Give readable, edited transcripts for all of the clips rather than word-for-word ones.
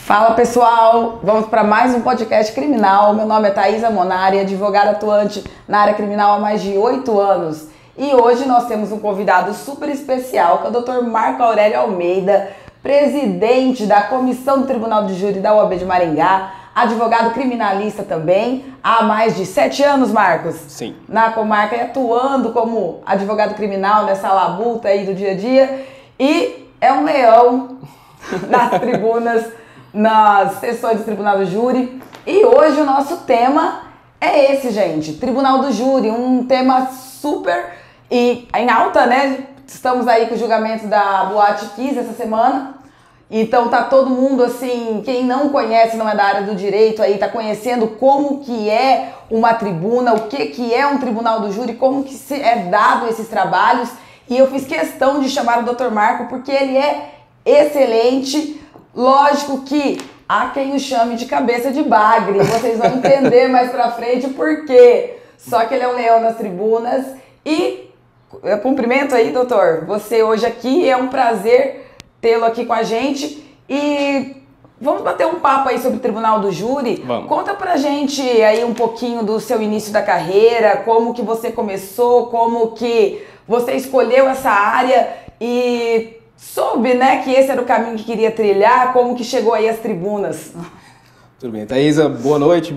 Fala pessoal, vamos para mais um podcast criminal. Meu nome é Thaisa Monari, advogada atuante na área criminal há mais de 8 anos. E hoje nós temos um convidado super especial, que é o Dr. Marco Aurélio Almeida, presidente da Comissão do Tribunal de Júri da UAB de Maringá, advogado criminalista também, há mais de 7 anos, Marcos. Sim. Na comarca e atuando como advogado criminal nessa labuta aí do dia a dia. E é um leão nas tribunas, nas sessões do Tribunal do Júri. E hoje o nosso tema é esse, gente. Tribunal do Júri, um tema super em alta, né? Estamos aí com o julgamento da Boate Kiss essa semana. Então tá todo mundo assim, quem não conhece, não é da área do direito aí, tá conhecendo como que é uma tribuna, o que é um tribunal do júri, como que é dado esses trabalhos. E eu fiz questão de chamar o Dr. Marco porque ele é excelente. Lógico que há quem o chame de cabeça de bagre, vocês vão entender mais pra frente o porquê. Só que ele é um leão nas tribunas. E cumprimento aí, doutor, você hoje aqui, é um prazer tê-lo aqui com a gente. E vamos bater um papo aí sobre o Tribunal do Júri. Vamos. Conta pra gente aí um pouquinho do seu início da carreira, como que você começou, como que você escolheu essa área e soube, né, que esse era o caminho que queria trilhar, como que chegou aí às tribunas. Tudo bem, Thaisa, boa noite,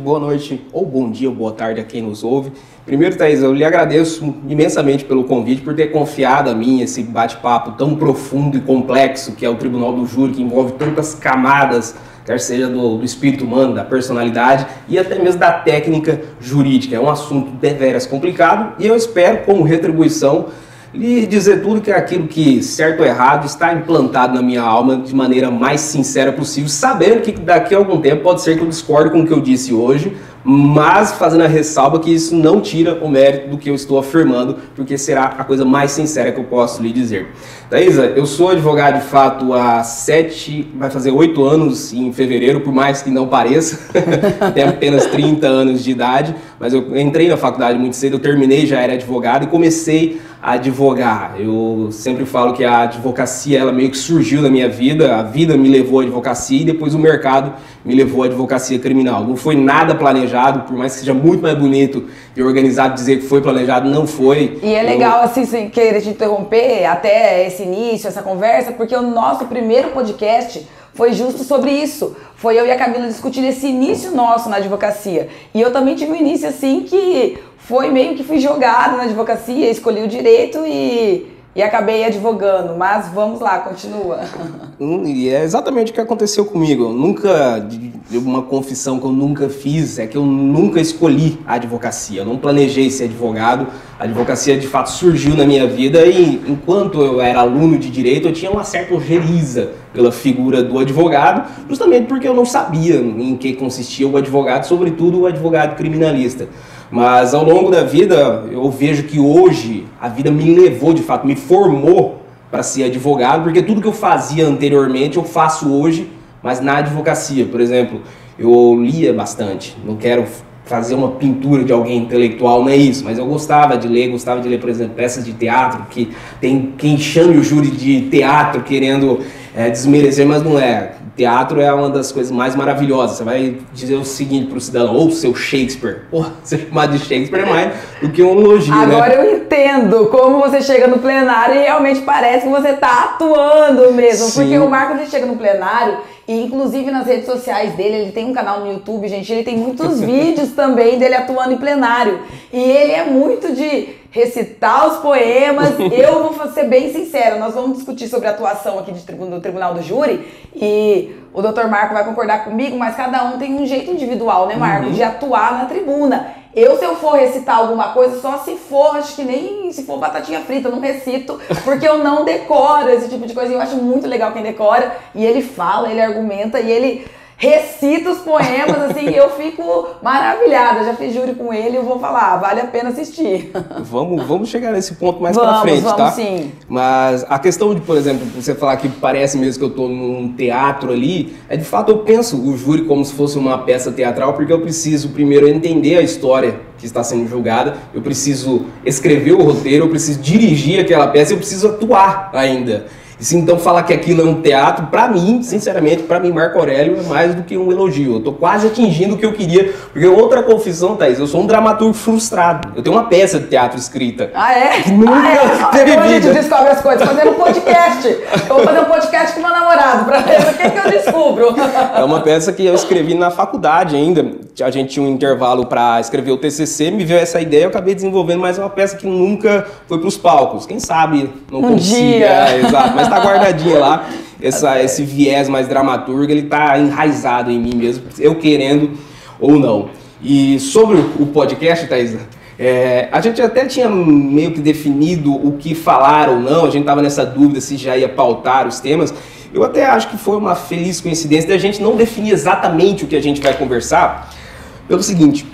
ou bom dia, ou boa tarde a quem nos ouve. Primeiro, Thaisa, eu lhe agradeço imensamente pelo convite, por ter confiado a mim esse bate-papo tão profundo e complexo que é o Tribunal do Júri, que envolve tantas camadas, quer seja do espírito humano, da personalidade e até mesmo da técnica jurídica. É um assunto deveras complicado e eu espero, como retribuição, lhe dizer tudo que é aquilo que, certo ou errado, está implantado na minha alma de maneira mais sincera possível, sabendo que daqui a algum tempo pode ser que eu discorde com o que eu disse hoje, mas fazendo a ressalva que isso não tira o mérito do que eu estou afirmando, porque será a coisa mais sincera que eu posso lhe dizer. Thaisa, eu sou advogado de fato há 8 anos em fevereiro, por mais que não pareça, tenho apenas 30 anos de idade, mas eu entrei na faculdade muito cedo, eu terminei, já era advogado e comecei a advogar. Eu sempre falo que a advocacia, ela meio que surgiu na minha vida, a vida me levou à advocacia e depois o mercado me levou à advocacia criminal. Não foi nada planejado, por mais que seja muito mais bonito e organizado dizer que foi planejado, não foi. E é legal, assim, sem querer te interromper, até esse início, essa conversa, porque o nosso primeiro podcast foi justo sobre isso. Foi eu e a Camila discutindo esse início nosso na advocacia. E eu também tive um início assim que foi meio que fui jogada na advocacia, escolhi o direito e acabei advogando. Mas vamos lá, continua. E é exatamente o que aconteceu comigo. Uma confissão que eu nunca fiz é que eu nunca escolhi a advocacia. Eu não planejei ser advogado. A advocacia de fato surgiu na minha vida e enquanto eu era aluno de direito eu tinha uma certa ojeriza pela figura do advogado, justamente porque eu não sabia em que consistia o advogado, sobretudo o advogado criminalista. Mas ao longo da vida eu vejo que hoje a vida me levou, de fato, me formou para ser advogado, porque tudo que eu fazia anteriormente eu faço hoje, mas na advocacia. Por exemplo, eu lia bastante, não quero fazer uma pintura de alguém intelectual, não é isso, mas eu gostava de ler, por exemplo, peças de teatro, que tem quem chame o júri de teatro querendo desmerecer, mas não é. Teatro é uma das coisas mais maravilhosas. Você vai dizer o seguinte para o cidadão, ou seu Shakespeare. Porra, ser chamado de Shakespeare é mais do que um elogio, Agora né? eu entendo como você chega no plenário e realmente parece que você está atuando mesmo. Sim. Porque o Marco, ele chega no plenário e inclusive nas redes sociais dele, ele tem um canal no YouTube, gente, ele tem muitos vídeos também dele atuando em plenário. E ele é muito de recitar os poemas. Eu vou ser bem sincera, nós vamos discutir sobre a atuação aqui do Tribunal do Júri e o Dr. Marco vai concordar comigo, mas cada um tem um jeito individual, né, Marco, de atuar na tribuna. Se eu for recitar alguma coisa, só se for, acho que nem se for batatinha frita, eu não recito, porque eu não decoro esse tipo de coisa. E eu acho muito legal quem decora, e ele fala, ele argumenta, e ele recita os poemas, assim, eu fico maravilhada. Já fiz júri com ele, eu vou falar, vale a pena assistir. Vamos chegar nesse ponto mais pra frente, tá? Vamos sim. Mas a questão de, por exemplo, você falar que parece mesmo que eu tô num teatro ali, de fato eu penso o júri como se fosse uma peça teatral, porque eu preciso primeiro entender a história que está sendo julgada, eu preciso escrever o roteiro, eu preciso dirigir aquela peça, eu preciso atuar ainda. Então falar que aquilo é um teatro, pra mim, sinceramente, pra mim, Marco Aurélio é mais do que um elogio. Eu tô quase atingindo o que eu queria, porque outra confissão, Thaís, eu sou um dramaturgo frustrado. Eu tenho uma peça de teatro escrita. Ah, é? Que nunca teve Então a vida. gente descobre as coisas, fazendo um podcast. Eu vou fazer um podcast com meu namorado, pra ver o que eu descubro. É uma peça que eu escrevi na faculdade ainda. A gente tinha um intervalo pra escrever o TCC, me veio essa ideia, eu acabei desenvolvendo, mas é uma peça que nunca foi pros palcos. Quem sabe não consiga. Dia. Exato, mas tá guardadinha lá. Esse viés mais dramaturgo, ele tá enraizado em mim mesmo, eu querendo ou não. E sobre o podcast, Thaís, a gente até tinha meio que definido o que falar ou não, a gente tava nessa dúvida se já ia pautar os temas. Eu até acho que foi uma feliz coincidência da gente não definir exatamente o que a gente vai conversar, pelo seguinte: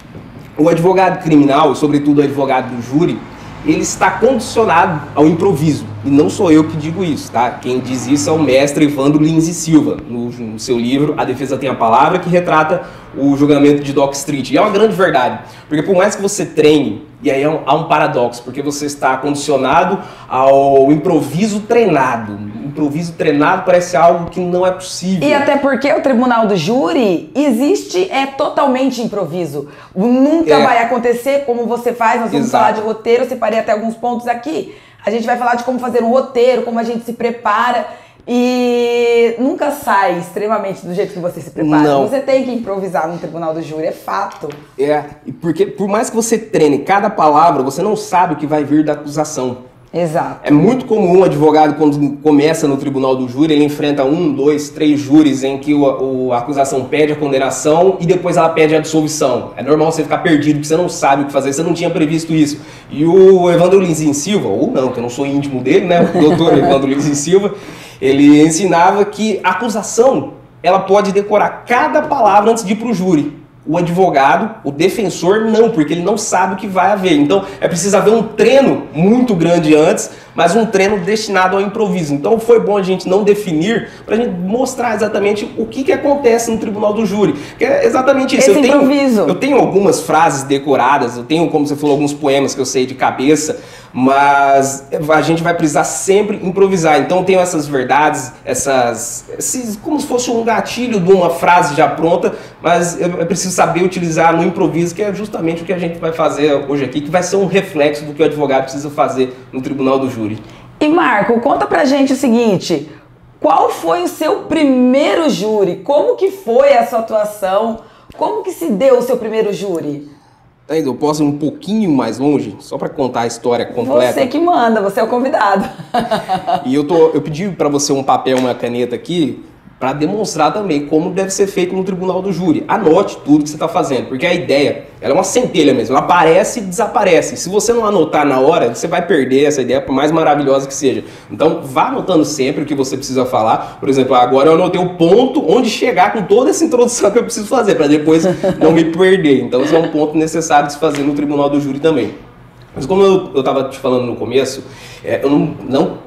o advogado criminal, sobretudo o advogado do júri, ele está condicionado ao improviso. E não sou eu que digo isso, tá? Quem diz isso é o mestre Evandro Lins e Silva, no seu livro A Defesa Tem a Palavra, que retrata o julgamento de Dock Street. E é uma grande verdade, porque por mais que você treine, e aí há um paradoxo, porque você está condicionado ao improviso treinado. Improviso treinado parece algo que não é possível. E até porque o tribunal do júri totalmente improviso. Nunca vai acontecer como você faz, nós vamos falar de roteiro, eu separei até alguns pontos aqui. A gente vai falar de como fazer um roteiro, como a gente se prepara. E nunca sai extremamente do jeito que você se prepara. Não. Você tem que improvisar no tribunal do júri, é fato. Porque por mais que você treine cada palavra, você não sabe o que vai vir da acusação. Exato. É muito comum um advogado, quando começa no tribunal do júri, ele enfrenta 1, 2, 3 júris em que a acusação pede a condenação e depois ela pede a absolvição. É normal você ficar perdido, porque você não sabe o que fazer, você não tinha previsto isso. E o Evandro Lins e Silva, ou não, que eu não sou íntimo dele, né? O doutor Evandro Lins e Silva, ele ensinava que a acusação, ela pode decorar cada palavra antes de ir para o júri. O advogado, o defensor, não, porque ele não sabe o que vai haver. Então, é preciso haver um treino muito grande antes, mas um treino destinado ao improviso. Então, foi bom a gente não definir, para a gente mostrar exatamente o que acontece no tribunal do júri. Que é exatamente isso. Eu tenho algumas frases decoradas, eu tenho, como você falou, alguns poemas que eu sei de cabeça, mas a gente vai precisar sempre improvisar. Então, tenho essas verdades, como se fosse um gatilho de uma frase já pronta, mas eu preciso saber utilizar no improviso, que é justamente o que a gente vai fazer hoje aqui, que vai ser um reflexo do que o advogado precisa fazer no tribunal do júri. E Marco, conta pra gente o seguinte: qual foi o seu primeiro júri? Como que foi a sua atuação? Como que se deu o seu primeiro júri? Eu posso ir um pouquinho mais longe, só para contar a história completa. Você que manda, você é o convidado. E eu pedi para você um papel, uma caneta aqui, para demonstrar também como deve ser feito no tribunal do júri. Anote tudo que você está fazendo, porque a ideia, ela é uma centelha mesmo, ela aparece e desaparece. Se você não anotar na hora, você vai perder essa ideia, por mais maravilhosa que seja. Então, vá anotando sempre o que você precisa falar. Por exemplo, agora eu anotei o ponto onde chegar com toda essa introdução que eu preciso fazer, para depois não me perder. Então, esse é um ponto necessário de se fazer no tribunal do júri também. Mas como eu estava te falando no começo, eu não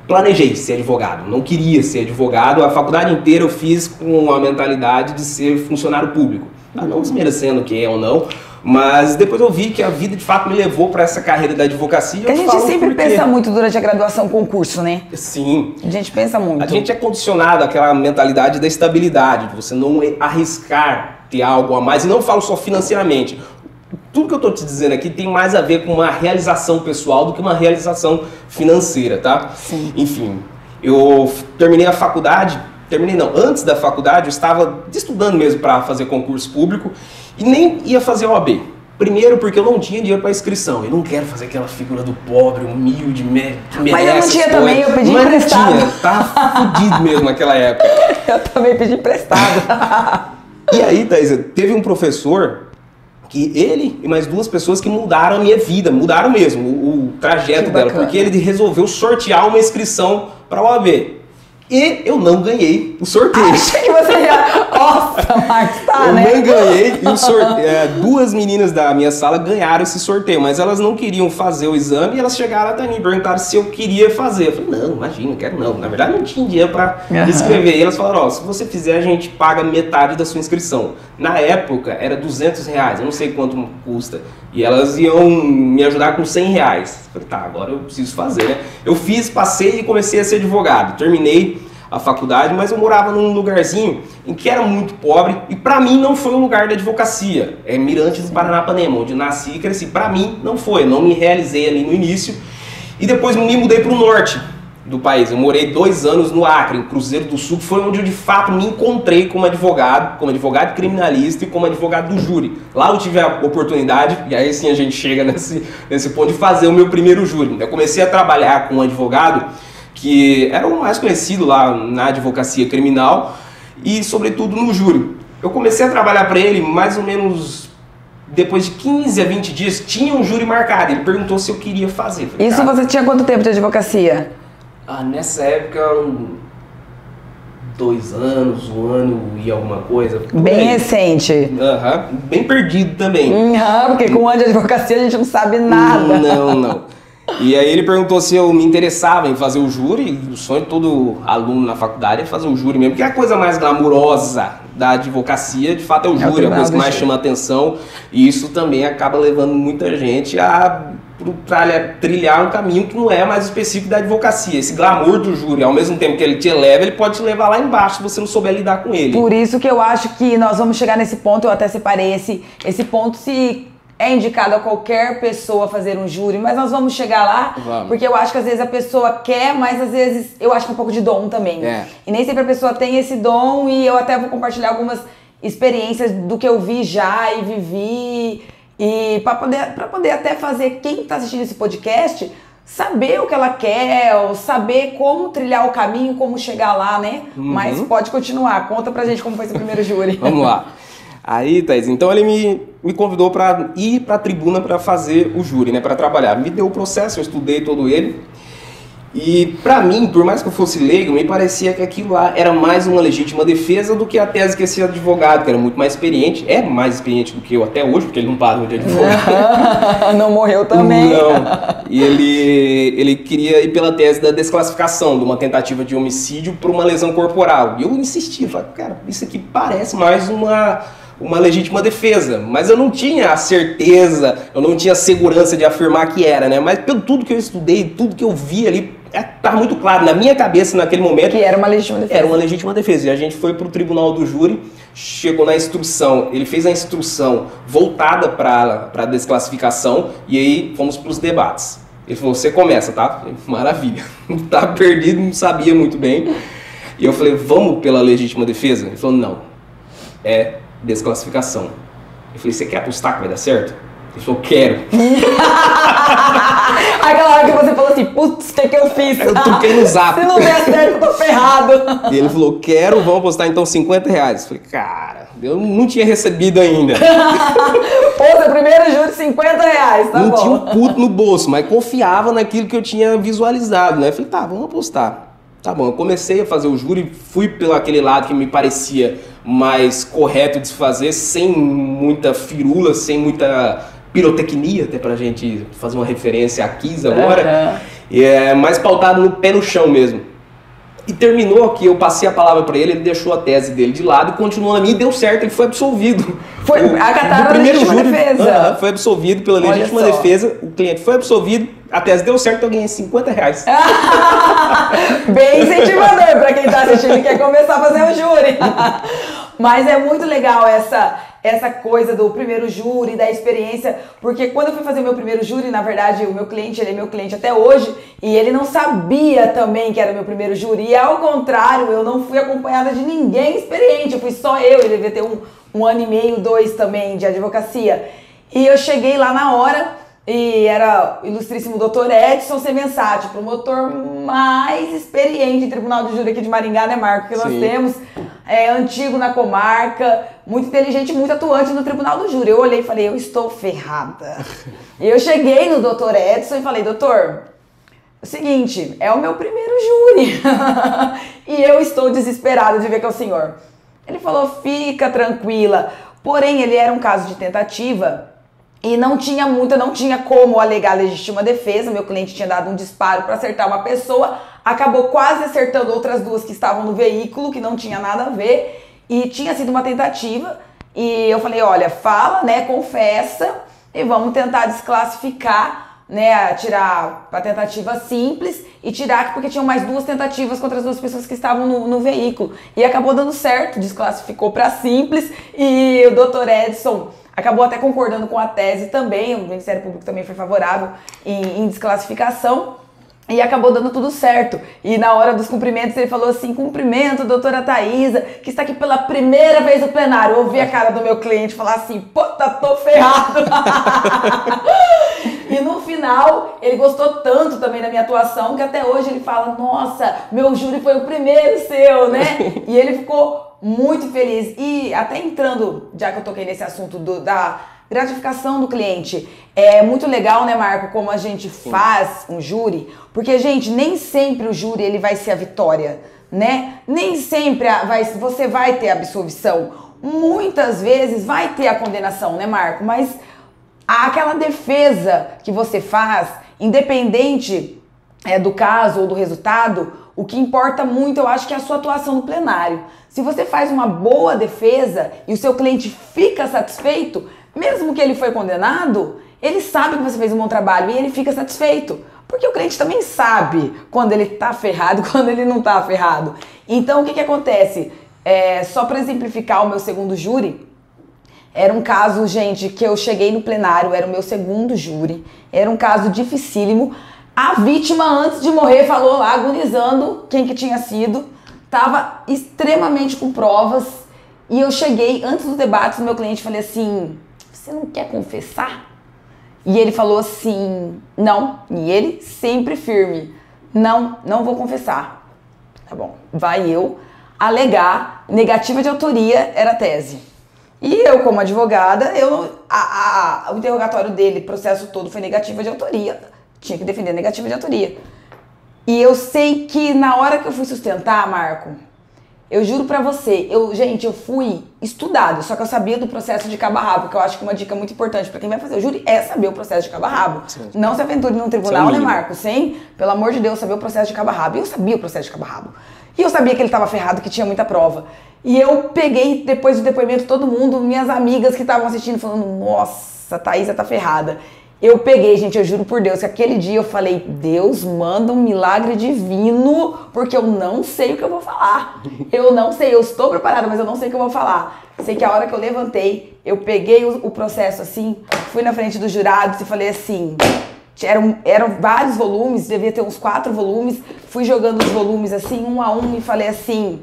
planejei ser advogado, não queria ser advogado. A faculdade inteira eu fiz com a mentalidade de ser funcionário público. Não desmerecendo quem é ou não, mas depois eu vi que a vida de fato me levou para essa carreira da advocacia. A gente sempre pensa muito durante a graduação concurso, né? Sim. A gente pensa muito. A gente é condicionado àquela mentalidade da estabilidade, de você não arriscar ter algo a mais, e não falo só financeiramente. Tudo que eu estou te dizendo aqui tem mais a ver com uma realização pessoal do que uma realização financeira, tá? Sim. Enfim, eu terminei a faculdade, antes da faculdade eu estava estudando mesmo para fazer concurso público e nem ia fazer OAB. Primeiro porque eu não tinha dinheiro para inscrição, eu não quero fazer aquela figura do pobre, humilde, que merece. Mas eu não tinha também, eu pedi emprestado. Não tinha, tava fudido mesmo naquela época. Eu também pedi emprestado. E aí, Thaís, teve um professor que ele e mais 2 pessoas que mudaram a minha vida, mudaram mesmo o trajeto dela, porque ele resolveu sortear uma inscrição para a OAB. E eu não ganhei o sorteio. Achei que você já... Nossa, Marcos, tá, eu né? não ganhei e duas meninas da minha sala ganharam esse sorteio, mas elas não queriam fazer o exame e elas chegaram até mim e perguntaram se eu queria fazer. Eu falei, não, imagina, não quero não. Na verdade, não tinha dinheiro para me inscrever. E elas falaram, ó, se você fizer, a gente paga metade da sua inscrição. Na época, era R$200, eu não sei quanto custa. E elas iam me ajudar com R$100. Eu falei, tá, agora eu preciso fazer, né? Eu fiz, passei e comecei a ser advogado. Terminei a faculdade, mas eu morava num lugarzinho em que era muito pobre e pra mim não foi um lugar da advocacia. É Mirantes do Paranapanema, onde eu nasci e cresci. Pra mim não foi, eu não me realizei ali no início e depois me mudei pro norte do país. Eu morei 2 anos no Acre, em Cruzeiro do Sul, que foi onde eu de fato me encontrei como advogado criminalista e como advogado do júri. Lá eu tive a oportunidade, e aí sim a gente chega nesse ponto, de fazer o meu primeiro júri. Eu comecei a trabalhar com um advogado que era o mais conhecido lá na advocacia criminal e sobretudo no júri. Eu comecei a trabalhar para ele mais ou menos depois de 15 a 20 dias, tinha um júri marcado. Ele perguntou se eu queria fazer. Falei, isso você tinha quanto tempo de advocacia? Nessa época, 2 anos, 1 ano e alguma coisa. Bem recente. Bem perdido também. Porque com 1 ano de advocacia a gente não sabe nada. Não. E aí ele perguntou se eu me interessava em fazer o júri. O sonho de todo aluno na faculdade é fazer o júri mesmo, porque a coisa mais glamurosa da advocacia, de fato, é o júri, a coisa que mais chama atenção. E isso também acaba levando muita gente a trilhar um caminho que não é mais específico da advocacia. Esse glamour do júri, ao mesmo tempo que ele te eleva, ele pode te levar lá embaixo se você não souber lidar com ele. Por isso que eu acho que nós vamos chegar nesse ponto, eu até separei esse ponto, se é indicado a qualquer pessoa fazer um júri, mas nós vamos chegar lá, porque eu acho que às vezes a pessoa quer, mas às vezes eu acho que é um pouco de dom também. E nem sempre a pessoa tem esse dom, e eu até vou compartilhar algumas experiências do que eu vi já e vivi, e para poder até fazer quem está assistindo esse podcast saber o que ela quer, ou saber como trilhar o caminho, como chegar lá, né? Mas pode continuar, conta pra gente como foi seu primeiro júri. Vamos lá. Aí, Thaís, então ele me convidou para ir para a tribuna para fazer o júri, né, para trabalhar. Me deu o processo, eu estudei todo ele. E para mim, por mais que eu fosse leigo, me parecia que aquilo lá era mais uma legítima defesa do que a tese que esse advogado, que era muito mais experiente, é mais experiente do que eu até hoje, porque ele não parou de advogado. Não morreu também. Não. E ele queria ir pela tese da desclassificação de uma tentativa de homicídio por uma lesão corporal. E eu insisti, falei, cara, isso aqui parece mais uma legítima defesa, mas eu não tinha a certeza, eu não tinha a segurança de afirmar que era, né? Mas pelo tudo que eu estudei, tudo que eu vi ali, tá muito claro na minha cabeça naquele momento que era uma legítima defesa. Era uma legítima defesa. E a gente foi pro tribunal do júri, chegou na instrução, ele fez a instrução voltada para a desclassificação e aí fomos pros debates. Ele falou, você começa, tá? Maravilha. Tá perdido, não sabia muito bem. E eu falei, vamos pela legítima defesa? Ele falou, não. É desclassificação. Eu falei, você quer apostar que vai dar certo? Ele falou, quero. Aquela hora que você falou assim, putz, o que eu fiz? Eu toquei no zap. Se não der certo, eu tô ferrado. E ele falou, quero, vamos apostar então R$50. Eu falei, cara, eu não tinha recebido ainda. Pô, seu primeiro júri, R$50, tá não bom. Tinha um puto no bolso, mas confiava naquilo que eu tinha visualizado, né? Eu falei, tá, vamos apostar. Tá bom, eu comecei a fazer o júri, fui pelo aquele lado que me parecia mais correto de se fazer, sem muita firula, sem muita pirotecnia, até pra gente fazer uma referência a Kiss agora, mais pautado no pé no chão mesmo. E terminou que eu passei a palavra pra ele, ele deixou a tese dele de lado e continuou na minha e deu certo, ele foi absolvido. Foi acatado a legítima defesa. Foi absolvido pela legítima defesa, o cliente foi absolvido, a tese deu certo, eu ganhei R$50. Bem incentivador pra quem tá assistindo e quer começar a fazer o júri. Mas é muito legal essa coisa do primeiro júri, da experiência, porque quando eu fui fazer o meu primeiro júri, na verdade, o meu cliente, ele é meu cliente até hoje, e ele não sabia também que era o meu primeiro júri, e ao contrário, eu não fui acompanhada de ninguém experiente, eu fui só eu, ele devia ter um ano e meio, 2 também de advocacia, e eu cheguei lá na hora, e era o ilustríssimo Dr. Edson Semensati, promotor mais experiente em tribunal de júri aqui de Maringá, né, Marco? Que nós temos, antigo na comarca, muito inteligente, muito atuante no tribunal do júri. Eu olhei e falei, eu estou ferrada. E eu cheguei no Dr. Edson e falei, doutor, é o seguinte, é o meu primeiro júri e eu estou desesperada de ver que é o senhor. Ele falou, fica tranquila, Porém, ele era um caso de tentativa e não tinha como alegar legítima defesa. Meu cliente tinha dado um disparo para acertar uma pessoa, acabou quase acertando outras duas que estavam no veículo, que não tinha nada a ver, e tinha sido uma tentativa. E eu falei, olha, fala, né, confessa, e vamos tentar desclassificar, né, tirar a tentativa simples e tirar, porque tinham mais 2 tentativas contra as 2 pessoas que estavam no veículo. E acabou dando certo, desclassificou para simples, e o Dr. Edson acabou até concordando com a tese também, o Ministério Público também foi favorável em desclassificação. E acabou dando tudo certo. E na hora dos cumprimentos ele falou assim, cumprimento, doutora Thaisa, que está aqui pela primeira vez no plenário. Eu ouvi a cara do meu cliente falar assim, puta, tô ferrado. E no final, ele gostou tanto também da minha atuação, que até hoje ele fala, nossa, meu júri foi o primeiro seu, né? E ele ficou muito feliz. E até entrando, já que eu toquei nesse assunto da gratificação do cliente, é muito legal, né, Marco, como a gente faz um júri, porque, gente, nem sempre o júri ele vai ser a vitória, né? Nem sempre você vai ter a absolvição. Muitas vezes vai ter a condenação, né, Marco? Mas aquela defesa que você faz, independente do caso ou do resultado, o que importa muito, eu acho que é a sua atuação no plenário. Se você faz uma boa defesa e o seu cliente fica satisfeito, mesmo que ele foi condenado, ele sabe que você fez um bom trabalho e ele fica satisfeito. Porque o cliente também sabe quando ele tá ferrado e quando ele não tá ferrado. Então, o que acontece? Só para exemplificar o meu segundo júri, era um caso, gente, que eu cheguei no plenário, era o meu segundo júri, era um caso dificílimo. A vítima, antes de morrer, falou lá, agonizando quem que tinha sido, tava extremamente com provas. E eu cheguei, antes do debate, no meu cliente, falei assim, você não quer confessar? E ele falou assim, não. E ele sempre firme, não vou confessar. Tá bom, vai eu alegar, negativa de autoria era a tese. E eu, como advogada, o interrogatório dele, o processo todo foi negativa de autoria. Tinha que defender negativa de autoria. E eu sei que na hora que eu fui sustentar, Marco, eu juro pra você, eu fui estudado, só que eu sabia do processo de cabo a rabo, que eu acho que uma dica muito importante pra quem vai fazer o júri é saber o processo de cabo a rabo. Sim. Não se aventure num tribunal, né, Marco? Sem, pelo amor de Deus, saber o processo de cabo a rabo. E eu sabia o processo de cabo a rabo. E eu sabia que ele tava ferrado, que tinha muita prova. E eu peguei, depois do depoimento, todo mundo, minhas amigas que estavam assistindo, falando, nossa, a Thaisa tá ferrada. Eu peguei, gente, eu juro por Deus, que aquele dia eu falei, Deus, manda um milagre divino, porque eu não sei o que eu vou falar. Eu não sei, eu estou preparada, mas eu não sei o que eu vou falar. Sei que a hora que eu levantei, eu peguei o processo assim, fui na frente dos jurados e falei assim, eram vários volumes, devia ter uns 4 volumes, fui jogando os volumes assim, um a um, e falei assim,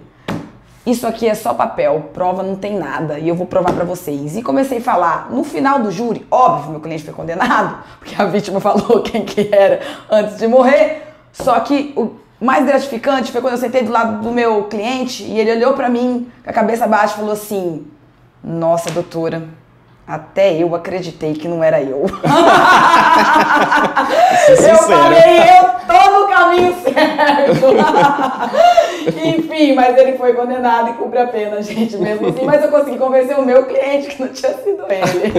isso aqui é só papel, prova não tem nada, e eu vou provar pra vocês. E comecei a falar, no final do júri, óbvio, meu cliente foi condenado, porque a vítima falou quem que era antes de morrer, só que o mais gratificante foi quando eu sentei do lado do meu cliente, e ele olhou pra mim, com a cabeça baixa, e falou assim, nossa, doutora, até eu acreditei que não era eu. Eu falei, eu tô no caminho certo. Enfim, mas ele foi condenado e cumpre a pena, gente, mesmo assim. Mas eu consegui convencer o meu cliente que não tinha sido ele.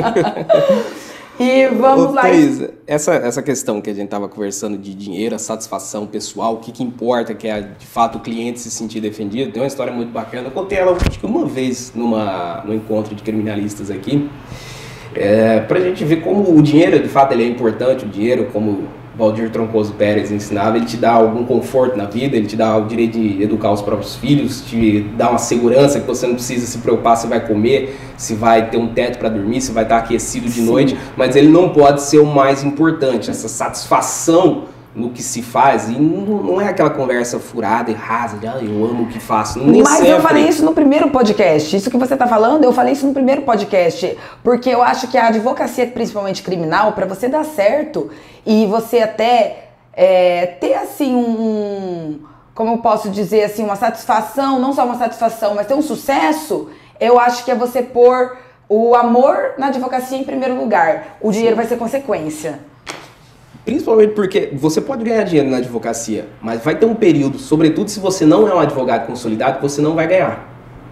E vamos lá. Thaisa, essa questão que a gente tava conversando de dinheiro, a satisfação pessoal, o que importa, que é de fato o cliente se sentir defendido, tem uma história muito bacana. Eu contei ela acho que uma vez no encontro de criminalistas aqui, pra gente ver como o dinheiro, de fato, ele é importante, o dinheiro, como Valdir Troncoso Pérez ensinava, ele te dá algum conforto na vida, ele te dá o direito de educar os próprios filhos, te dá uma segurança que você não precisa se preocupar se vai comer, se vai ter um teto para dormir, se vai estar aquecido de noite, mas ele não pode ser o mais importante, essa satisfação no que se faz, e não é aquela conversa furada e rasa de eu amo o que faço. Nem Mas sempre. Eu falei isso no primeiro podcast, isso que você tá falando, eu falei isso no primeiro podcast, porque eu acho que a advocacia, principalmente criminal, para você dar certo e você até ter assim como eu posso dizer assim, uma satisfação, não só uma satisfação, mas ter um sucesso, eu acho que é você pôr o amor na advocacia em primeiro lugar, o dinheiro vai ser consequência. Principalmente porque você pode ganhar dinheiro na advocacia, mas vai ter um período, sobretudo se você não é um advogado consolidado, que você não vai ganhar.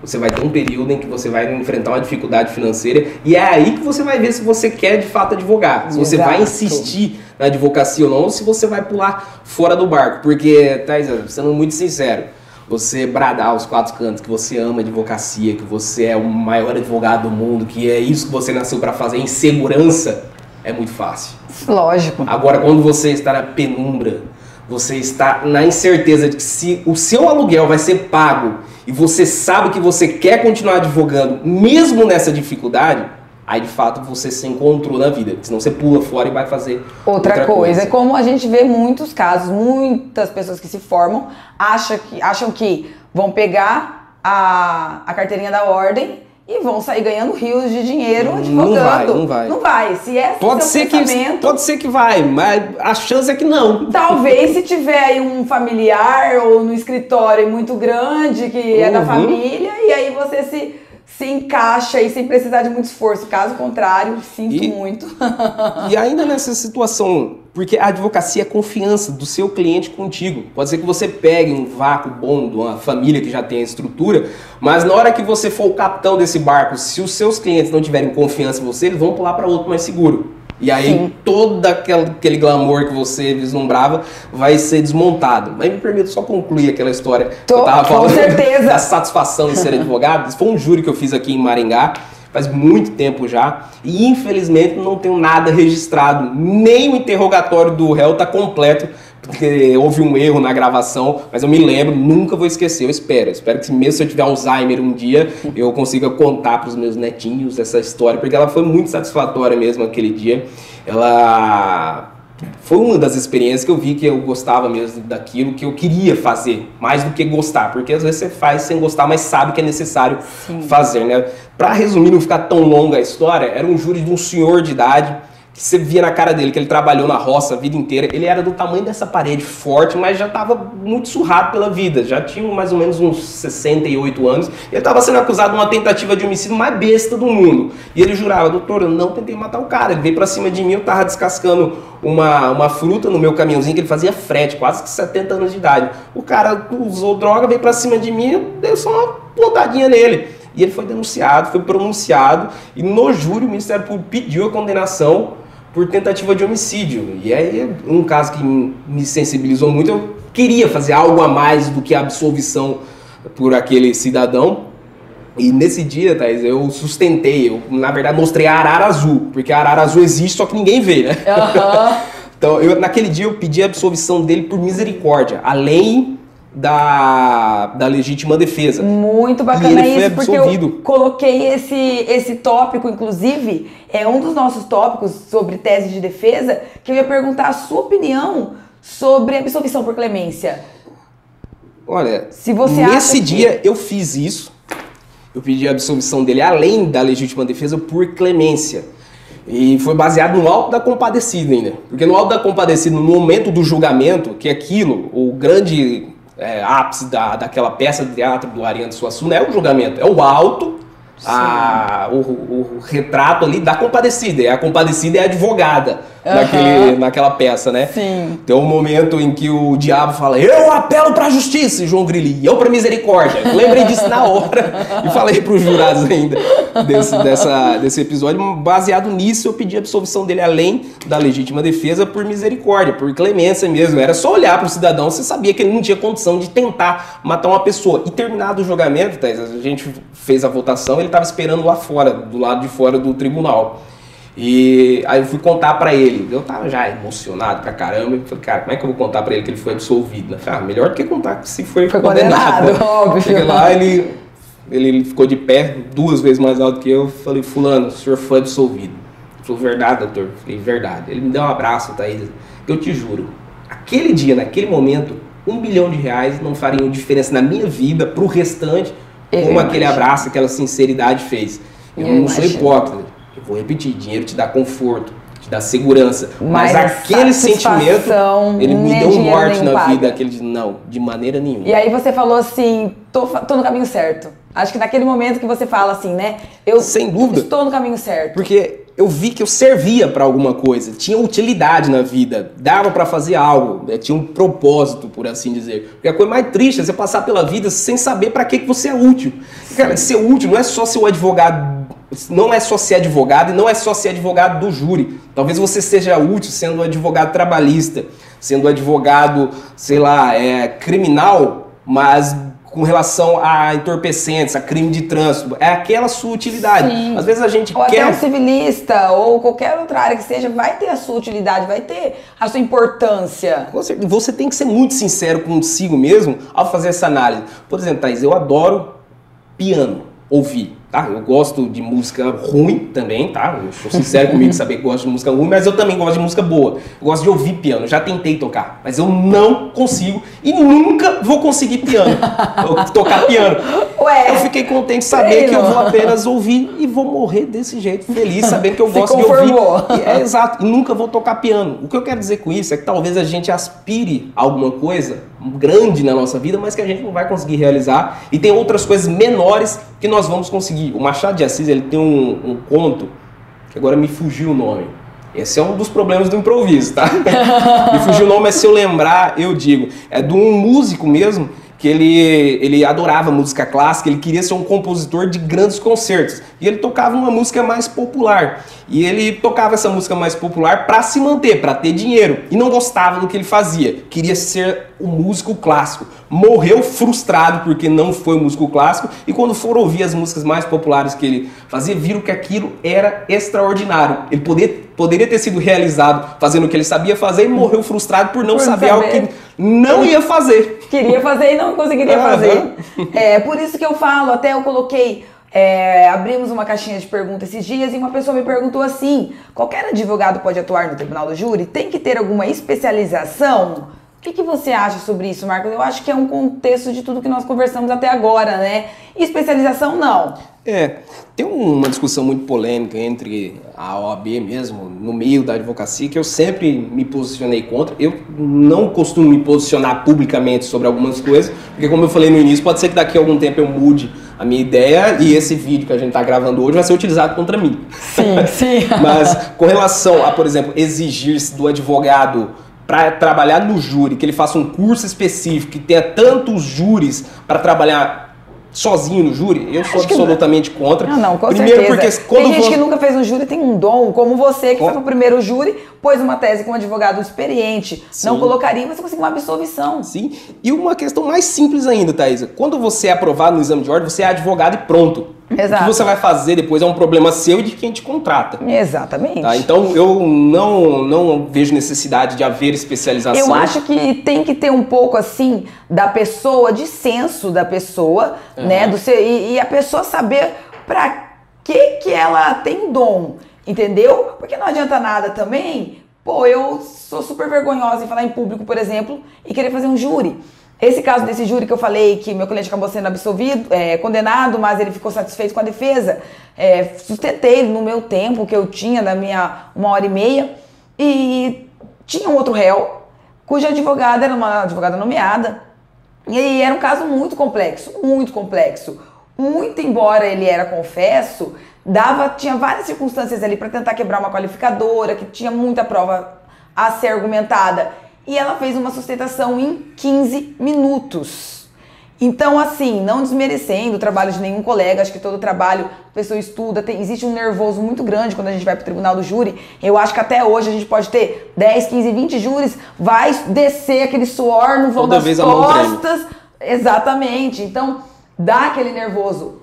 você vai ter um período em que você vai enfrentar uma dificuldade financeira e é aí que você vai ver se você quer de fato advogar, se você vai insistir na advocacia ou não, ou se você vai pular fora do barco, porque, Thaís, sendo muito sincero, você bradar aos quatro cantos que você ama advocacia, que você é o maior advogado do mundo, que é isso que você nasceu para fazer em segurança, é muito fácil. Lógico. Agora, quando você está na penumbra, você está na incerteza de que se o seu aluguel vai ser pago e você sabe que você quer continuar advogando, mesmo nessa dificuldade, aí de fato você se encontrou na vida. Senão você pula fora e vai fazer outra coisa. É como a gente vê muitos casos, muitas pessoas que se formam acham que vão pegar a carteirinha da ordem e vão sair ganhando rios de dinheiro advogando. Não vai. Não vai. Se é pode ser que vai, mas a chance é que não. Talvez se tiver aí um familiar ou no escritório muito grande que é da família e aí você se encaixa aí sem precisar de muito esforço. Caso contrário, sinto muito. E ainda nessa situação, porque a advocacia é confiança do seu cliente contigo. Pode ser que você pegue um vácuo bom de uma família que já tem a estrutura, mas na hora que você for o capitão desse barco, se os seus clientes não tiverem confiança em você, eles vão pular para outro mais seguro. E aí todo aquele glamour que você vislumbrava vai ser desmontado. Mas me permita só concluir aquela história que eu tava falando. Com certeza. Da satisfação de ser advogado. Isso foi um júri que eu fiz aqui em Maringá, faz muito tempo já. E infelizmente não tenho nada registrado. Nem o interrogatório do réu está completo, porque houve um erro na gravação, mas eu me lembro, nunca vou esquecer, eu espero que mesmo se eu tiver Alzheimer um dia, eu consiga contar para os meus netinhos essa história, porque ela foi muito satisfatória mesmo aquele dia. Ela foi uma das experiências que eu vi que eu gostava mesmo daquilo que eu queria fazer, mais do que gostar, porque às vezes você faz sem gostar, mas sabe que é necessário fazer, né? Para resumir, não ficar tão longa a história, era um júri de um senhor de idade, que você via na cara dele que ele trabalhou na roça a vida inteira. Ele era do tamanho dessa parede, forte, mas já estava muito surrado pela vida. Já tinha mais ou menos uns 68 anos. Ele estava sendo acusado de uma tentativa de homicídio mais besta do mundo. E ele jurava: doutor, eu não tentei matar o cara. Ele veio pra cima de mim, eu tava descascando uma fruta no meu caminhãozinho, que ele fazia frete, quase que 70 anos de idade. O cara usou droga, veio pra cima de mim, eu dei só uma pontadinha nele. E ele foi denunciado, foi pronunciado, e no júri o Ministério Público pediu a condenação por tentativa de homicídio. E aí, um caso que me sensibilizou muito, eu queria fazer algo a mais do que a absolvição por aquele cidadão. E nesse dia, Thaís, eu sustentei, eu na verdade mostrei a arara azul, porque a arara azul existe, só que ninguém vê, né? Então, naquele dia eu pedi a absolvição dele por misericórdia, além da legítima defesa. Muito bacana isso, porque eu coloquei esse tópico, inclusive, é um dos nossos tópicos sobre tese de defesa, que eu ia perguntar a sua opinião sobre absolvição por clemência. Olha, se você nesse dia eu fiz isso, eu pedi a absolvição dele além da legítima defesa por clemência. E foi baseado no Auto da Compadecida ainda. Porque no Auto da Compadecida, no momento do julgamento, que aquilo, o grande ápice daquela peça de teatro do Ariano Suassuna é o julgamento, é o auto, o retrato ali da compadecida, e a compadecida é a advogada naquela peça, né? Sim. Tem um momento em que o diabo fala: eu apelo pra justiça, e João Grilo: e eu pra misericórdia. Eu lembrei disso na hora e falei pros jurados ainda desse episódio. Baseado nisso, eu pedi a absolvição dele além da legítima defesa por misericórdia, por clemência mesmo. Era só olhar pro cidadão, você sabia que ele não tinha condição de tentar matar uma pessoa. E terminado o julgamento, Thaís, a gente fez a votação, ele estava esperando lá fora, do lado de fora do tribunal. E aí eu fui contar pra ele, eu tava já emocionado pra caramba, eu falei: cara, como é que eu vou contar pra ele que ele foi absolvido? Eu falei: melhor do que contar que se foi condenado. Óbvio. Cheguei lá, ele ficou de pé 2 vezes mais alto que eu, falei: fulano, o senhor foi absolvido. Ele falou: verdade, doutor? Eu falei: verdade. Ele me deu um abraço, Thaís, eu te juro, aquele dia, naquele momento, R$1 bilhão não fariam diferença na minha vida pro restante, como aquele abraço, aquela sinceridade fez. Eu não sou hipócrita. Eu vou repetir: dinheiro te dá conforto, te dá segurança. Mas aquele sentimento, ele me deu um norte na vida. Aquele de não, de maneira nenhuma. E aí você falou assim: tô no caminho certo. Acho que naquele momento que você fala assim, né? Eu sem dúvida estou no caminho certo. Porque eu vi que eu servia para alguma coisa, tinha utilidade na vida, dava para fazer algo, né? Tinha um propósito, por assim dizer. Porque a coisa mais triste é você passar pela vida sem saber para que você é útil. Cara, ser útil não é só ser o advogado, não é só ser advogado e não é só ser advogado do júri. Talvez você seja útil sendo advogado trabalhista, sendo advogado, sei lá, criminal, mas com relação a entorpecentes, a crime de trânsito. É aquela sua utilidade. Sim. Às vezes a gente ou quer... até um civilista, ou qualquer outra área que seja, vai ter a sua utilidade, vai ter a sua importância. Você tem que ser muito sincero consigo mesmo ao fazer essa análise. Por exemplo, Thaís, eu adoro piano, ouvir. Tá? Eu gosto de música ruim também, tá? Eu sou sincero comigo, saber que gosto de música ruim, mas eu também gosto de música boa. Eu gosto de ouvir piano, já tentei tocar, mas eu não consigo e nunca vou conseguir tocar piano. Ué, eu fiquei contente de saber que eu vou apenas ouvir e vou morrer desse jeito, feliz, sabendo que eu gosto de ouvir. Exato, e nunca vou tocar piano. O que eu quero dizer com isso é que talvez a gente aspire a alguma coisa grande na nossa vida, mas que a gente não vai conseguir realizar, e tem outras coisas menores que nós vamos conseguir. O Machado de Assis, ele tem um conto, que agora me fugiu o nome. Esse é um dos problemas do improviso, tá? Me fugiu o nome, mas se eu lembrar, eu digo. É de um músico mesmo, que ele adorava música clássica, ele queria ser um compositor de grandes concertos. E ele tocava uma música mais popular. E ele tocava essa música mais popular para se manter, para ter dinheiro. E não gostava do que ele fazia. Queria ser um músico clássico. Morreu frustrado porque não foi um músico clássico. E quando foram ouvir as músicas mais populares que ele fazia, viram que aquilo era extraordinário. Ele poderia ter sido realizado fazendo o que ele sabia fazer e morreu frustrado por não saber algo que não ia fazer. Queria fazer e não conseguiria fazer. É por isso que eu falo, até eu coloquei... abrimos uma caixinha de perguntas esses dias e uma pessoa me perguntou assim: qualquer advogado pode atuar no tribunal do júri? Tem que ter alguma especialização? O que você acha sobre isso, Marcos? Eu acho que é um contexto de tudo que nós conversamos até agora, né? Especialização, não. Tem uma discussão muito polêmica entre a OAB mesmo, no meio da advocacia, que eu sempre me posicionei contra. Eu não costumo me posicionar publicamente sobre algumas coisas, porque como eu falei no início, pode ser que daqui a algum tempo eu mude a minha ideia e esse vídeo que a gente está gravando hoje vai ser utilizado contra mim. Sim. Mas com relação a, por exemplo, exigir do advogado para trabalhar no júri, que ele faça um curso específico, que tenha tantos júris para trabalhar sozinho no júri, eu sou absolutamente contra. Não, com Primeiro certeza. Porque tem gente que nunca fez um júri, tem um dom, como você, que foi o primeiro júri, pôs uma tese com um advogado experiente. Sim. Não colocaria, mas você conseguiu uma absolvição. Sim, e uma questão mais simples ainda, Thaisa. Quando você é aprovado no exame de ordem, você é advogado e pronto. Exato. O que você vai fazer depois é um problema seu e de quem te contrata. Exatamente. Tá? Então eu não vejo necessidade de haver especialização. Eu acho que tem que ter um pouco assim da pessoa, de senso da pessoa, né? E a pessoa saber pra que ela tem dom, entendeu? Porque não adianta nada também. Pô, eu sou super vergonhosa em falar em público, por exemplo, e querer fazer um júri. Esse caso desse júri que eu falei, que meu cliente acabou sendo absolvido, condenado, mas ele ficou satisfeito com a defesa, sustentei no meu tempo que eu tinha, na minha 1h30, e tinha um outro réu, cuja advogada era uma advogada nomeada, e era um caso muito complexo, muito embora ele era confesso, tinha várias circunstâncias ali para tentar quebrar uma qualificadora, que tinha muita prova a ser argumentada. E ela fez uma sustentação em 15 minutos. Então, assim, não desmerecendo o trabalho de nenhum colega, acho que todo trabalho, a pessoa estuda, existe um nervoso muito grande quando a gente vai para o tribunal do júri. Eu acho que até hoje a gente pode ter 10, 15, 20 júris, vai descer aquele suor no vão das costas. Exatamente. Então, dá aquele nervoso.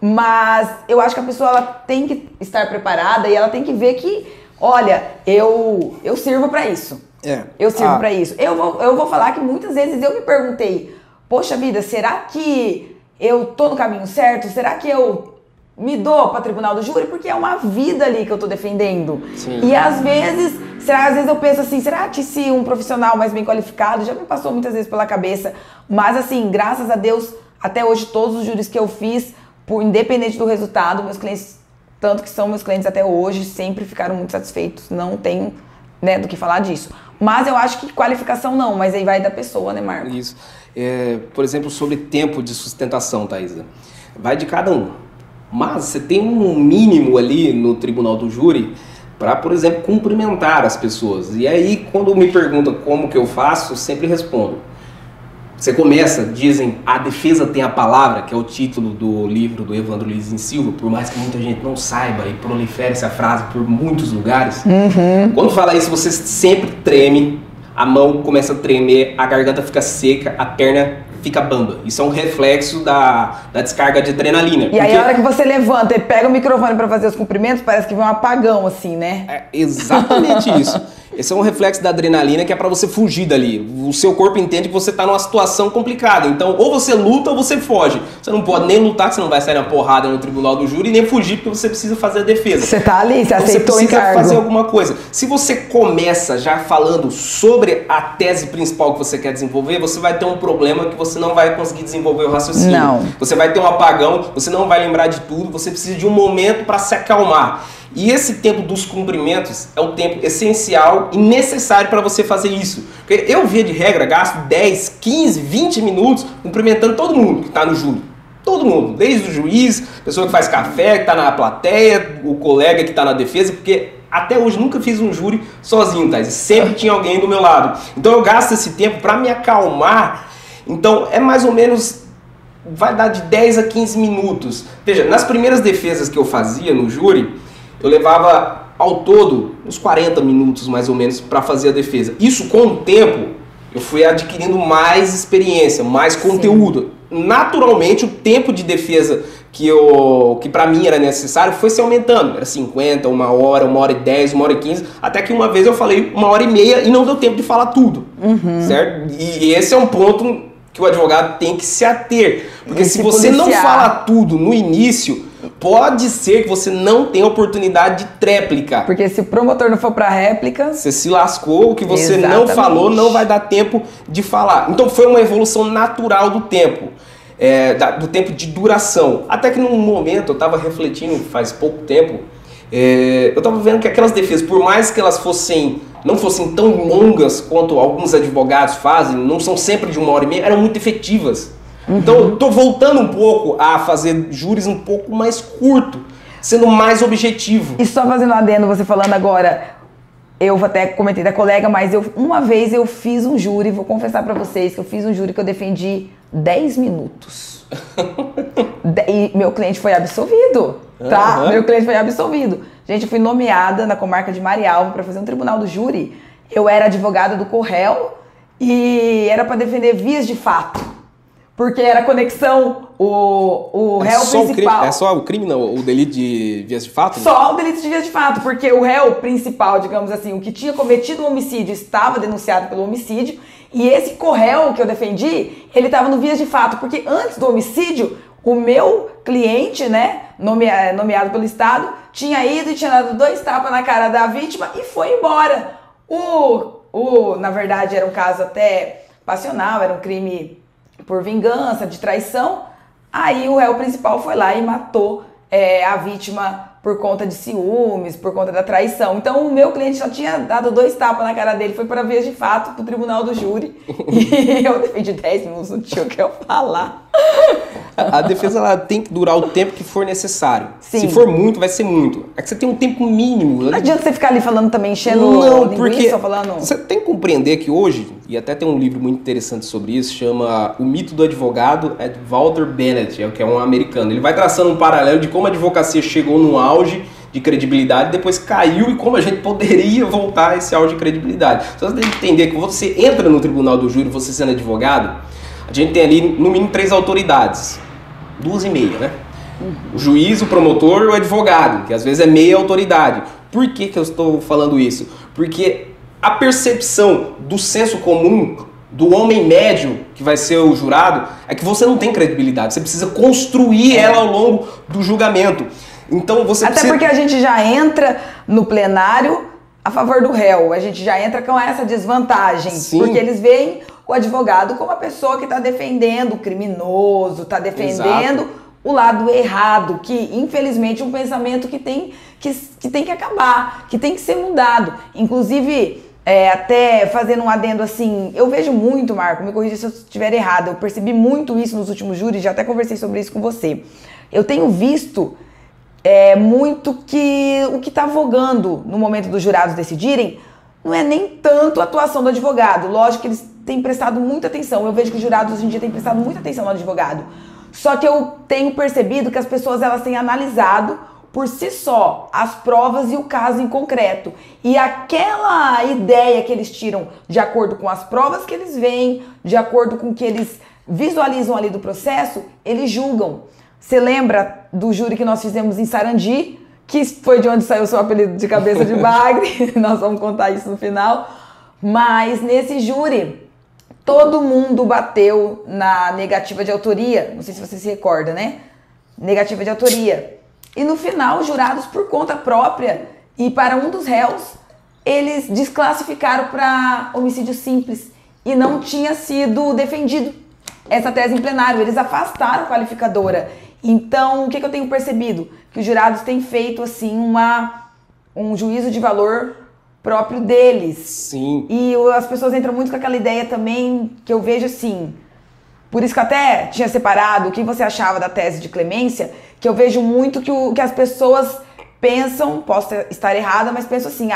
Mas eu acho que a pessoa ela tem que estar preparada e ela tem que ver que, olha, eu sirvo para isso. Eu sirvo para isso. Eu vou falar que muitas vezes eu me perguntei, poxa vida, será que eu tô no caminho certo? Será que eu me dou para tribunal do júri? Porque é uma vida ali que eu tô defendendo. Sim. E às vezes eu penso assim, será que se um profissional mais bem qualificado, já me passou muitas vezes pela cabeça, mas assim, graças a Deus, até hoje todos os júris que eu fiz, independente do resultado, meus clientes, tanto que são meus clientes até hoje, sempre ficaram muito satisfeitos. Não tenho, né, do que falar disso. Mas eu acho que qualificação não, mas aí vai da pessoa, né, Marcos? Isso. Por exemplo, sobre tempo de sustentação, Thaisa. Vai de cada um. mas você tem um mínimo ali no tribunal do júri para, por exemplo, cumprimentar as pessoas. E aí, quando me perguntam como que eu faço, eu sempre respondo. Você começa, dizem, a defesa tem a palavra, que é o título do livro do Evandro Lins Silva, por mais que muita gente não saiba e prolifere essa frase por muitos lugares. Quando fala isso, você sempre treme, a mão começa a tremer, a garganta fica seca, a perna fica bamba. Isso é um reflexo da descarga de adrenalina. E aí a hora que você levanta e pega o microfone para fazer os cumprimentos, parece que vem um apagão assim, né? É exatamente isso. Esse é um reflexo da adrenalina que é para você fugir dali. O seu corpo entende que você está numa situação complicada. Então, ou você luta ou você foge. Você não pode nem lutar, que você não vai sair na porrada no tribunal do júri, nem fugir porque você precisa fazer a defesa. Você tá ali, você aceitou o encargo. Você precisa fazer alguma coisa. Se você começa já falando sobre a tese principal que você quer desenvolver, você vai ter um problema que você não vai conseguir desenvolver o raciocínio. Não. Você vai ter um apagão, você não vai lembrar de tudo, você precisa de um momento para se acalmar. E esse tempo dos cumprimentos é um tempo essencial e necessário para você fazer isso. Porque eu, via de regra, gasto 10, 15, 20 minutos cumprimentando todo mundo que está no júri. Todo mundo, desde o juiz, a pessoa que faz café, que está na plateia, o colega que está na defesa, porque até hoje nunca fiz um júri sozinho, tá? Sempre tinha alguém do meu lado. Então eu gasto esse tempo para me acalmar. Então é mais ou menos, vai dar de 10 a 15 minutos. Veja, nas primeiras defesas que eu fazia no júri, eu levava ao todo uns 40 minutos mais ou menos para fazer a defesa. Isso com o tempo eu fui adquirindo mais experiência, mais conteúdo. Sim. Naturalmente o tempo de defesa que para mim era necessário foi se aumentando. Era 50, 1 hora, 1h10, 1h15, até que uma vez eu falei 1h30 e não deu tempo de falar tudo. Certo? E esse é um ponto que o advogado tem que se ater. Porque se você não fala tudo no início, pode ser que você não tenha oportunidade de tréplica. Porque se o promotor não for para réplica... Você se lascou, o que você não falou não vai dar tempo de falar. Então foi uma evolução natural do tempo. Do tempo de duração. Até que num momento, eu estava refletindo faz pouco tempo, eu estava vendo que aquelas defesas, por mais que elas não fossem tão longas quanto alguns advogados fazem, não são sempre de 1h30, eram muito efetivas. Então eu tô voltando um pouco a fazer júris um pouco mais curto, sendo mais objetivo. E só fazendo um adendo, você falando agora, eu até comentei da colega, mas uma vez eu fiz um júri, vou confessar pra vocês que eu fiz um júri que eu defendi 10 minutos. E meu cliente foi absolvido, tá? Meu cliente foi absolvido. Gente, eu fui nomeada na comarca de Marialva para fazer um tribunal do júri. Eu era advogada do Corréu e era para defender vias de fato. Porque era conexão, o réu principal... É só o crime, não? O delito de vias de fato? Só o delito de vias de fato, porque o réu principal, digamos assim, o que tinha cometido o homicídio, estava denunciado pelo homicídio, e esse corréu que eu defendi, ele estava no vias de fato, porque antes do homicídio, o meu cliente, né, nomeado pelo Estado, tinha ido e tinha dado 2 tapas na cara da vítima e foi embora. Na verdade, era um caso até passional, era um crime por vingança, de traição. Aí o réu principal foi lá e matou a vítima por conta de ciúmes, por conta da traição. Então o meu cliente já tinha dado 2 tapas na cara dele, foi para vias de fato, pro tribunal do júri. E eu defendi 10 minutos, não tinha o que eu falar. A defesa ela tem que durar o tempo que for necessário. Sim. Se for muito, vai ser muito. É que você tem um tempo mínimo. Não adianta você ficar ali falando também, enchendo porque só falando... Você tem que compreender que hoje, e até tem um livro muito interessante sobre isso, chama O Mito do Advogado, é de Walter Bennett, que é um americano. Ele vai traçando um paralelo de como a advocacia chegou no auge de credibilidade, depois caiu e como a gente poderia voltar a esse auge de credibilidade. Então você tem que entender que você entra no tribunal do júri, você sendo advogado, a gente tem ali no mínimo 3 autoridades, 2,5, né? O juiz, o promotor e o advogado, que às vezes é meia autoridade. Por que eu estou falando isso? Porque a percepção do senso comum do homem médio, que vai ser o jurado, é que você não tem credibilidade, você precisa construir ela ao longo do julgamento. Então você Até porque a gente já entra no plenário a favor do réu, a gente já entra com essa desvantagem. Sim. Porque eles veem o advogado como a pessoa que está defendendo o criminoso, está defendendo... Exato. O lado errado, que infelizmente é um pensamento que tem que acabar, que tem que ser mudado. Inclusive, até fazendo um adendo assim, eu vejo muito, Marco, me corrija se eu estiver errado, eu percebi muito isso nos últimos júris, já até conversei sobre isso com você, Eu tenho visto muito que o que está vogando no momento dos jurados decidirem não é nem tanto a atuação do advogado. Lógico que eles têm prestado muita atenção. Eu vejo que os jurados hoje em dia têm prestado muita atenção no advogado. Só que eu tenho percebido que as pessoas elas têm analisado por si só as provas e o caso em concreto. E aquela ideia que eles tiram de acordo com as provas que eles veem, de acordo com o que eles visualizam ali do processo, eles julgam. Você lembra do júri que nós fizemos em Sarandi, que foi de onde saiu o seu apelido de cabeça de bagre? Nós vamos contar isso no final. Mas nesse júri, todo mundo bateu na negativa de autoria. Não sei se você se recorda, né? Negativa de autoria. E no final, os jurados, por conta própria e para um dos réus, eles desclassificaram para homicídio simples e não tinha sido defendido essa tese em plenário. Eles afastaram a qualificadora. Então, o que eu tenho percebido? Que os jurados têm feito, assim, um juízo de valor próprio deles. Sim. E as pessoas entram muito com aquela ideia também que eu vejo assim... Por isso que eu até tinha separado o que você achava da tese de clemência, que eu vejo muito que as pessoas pensam, posso estar errada, mas pensam assim,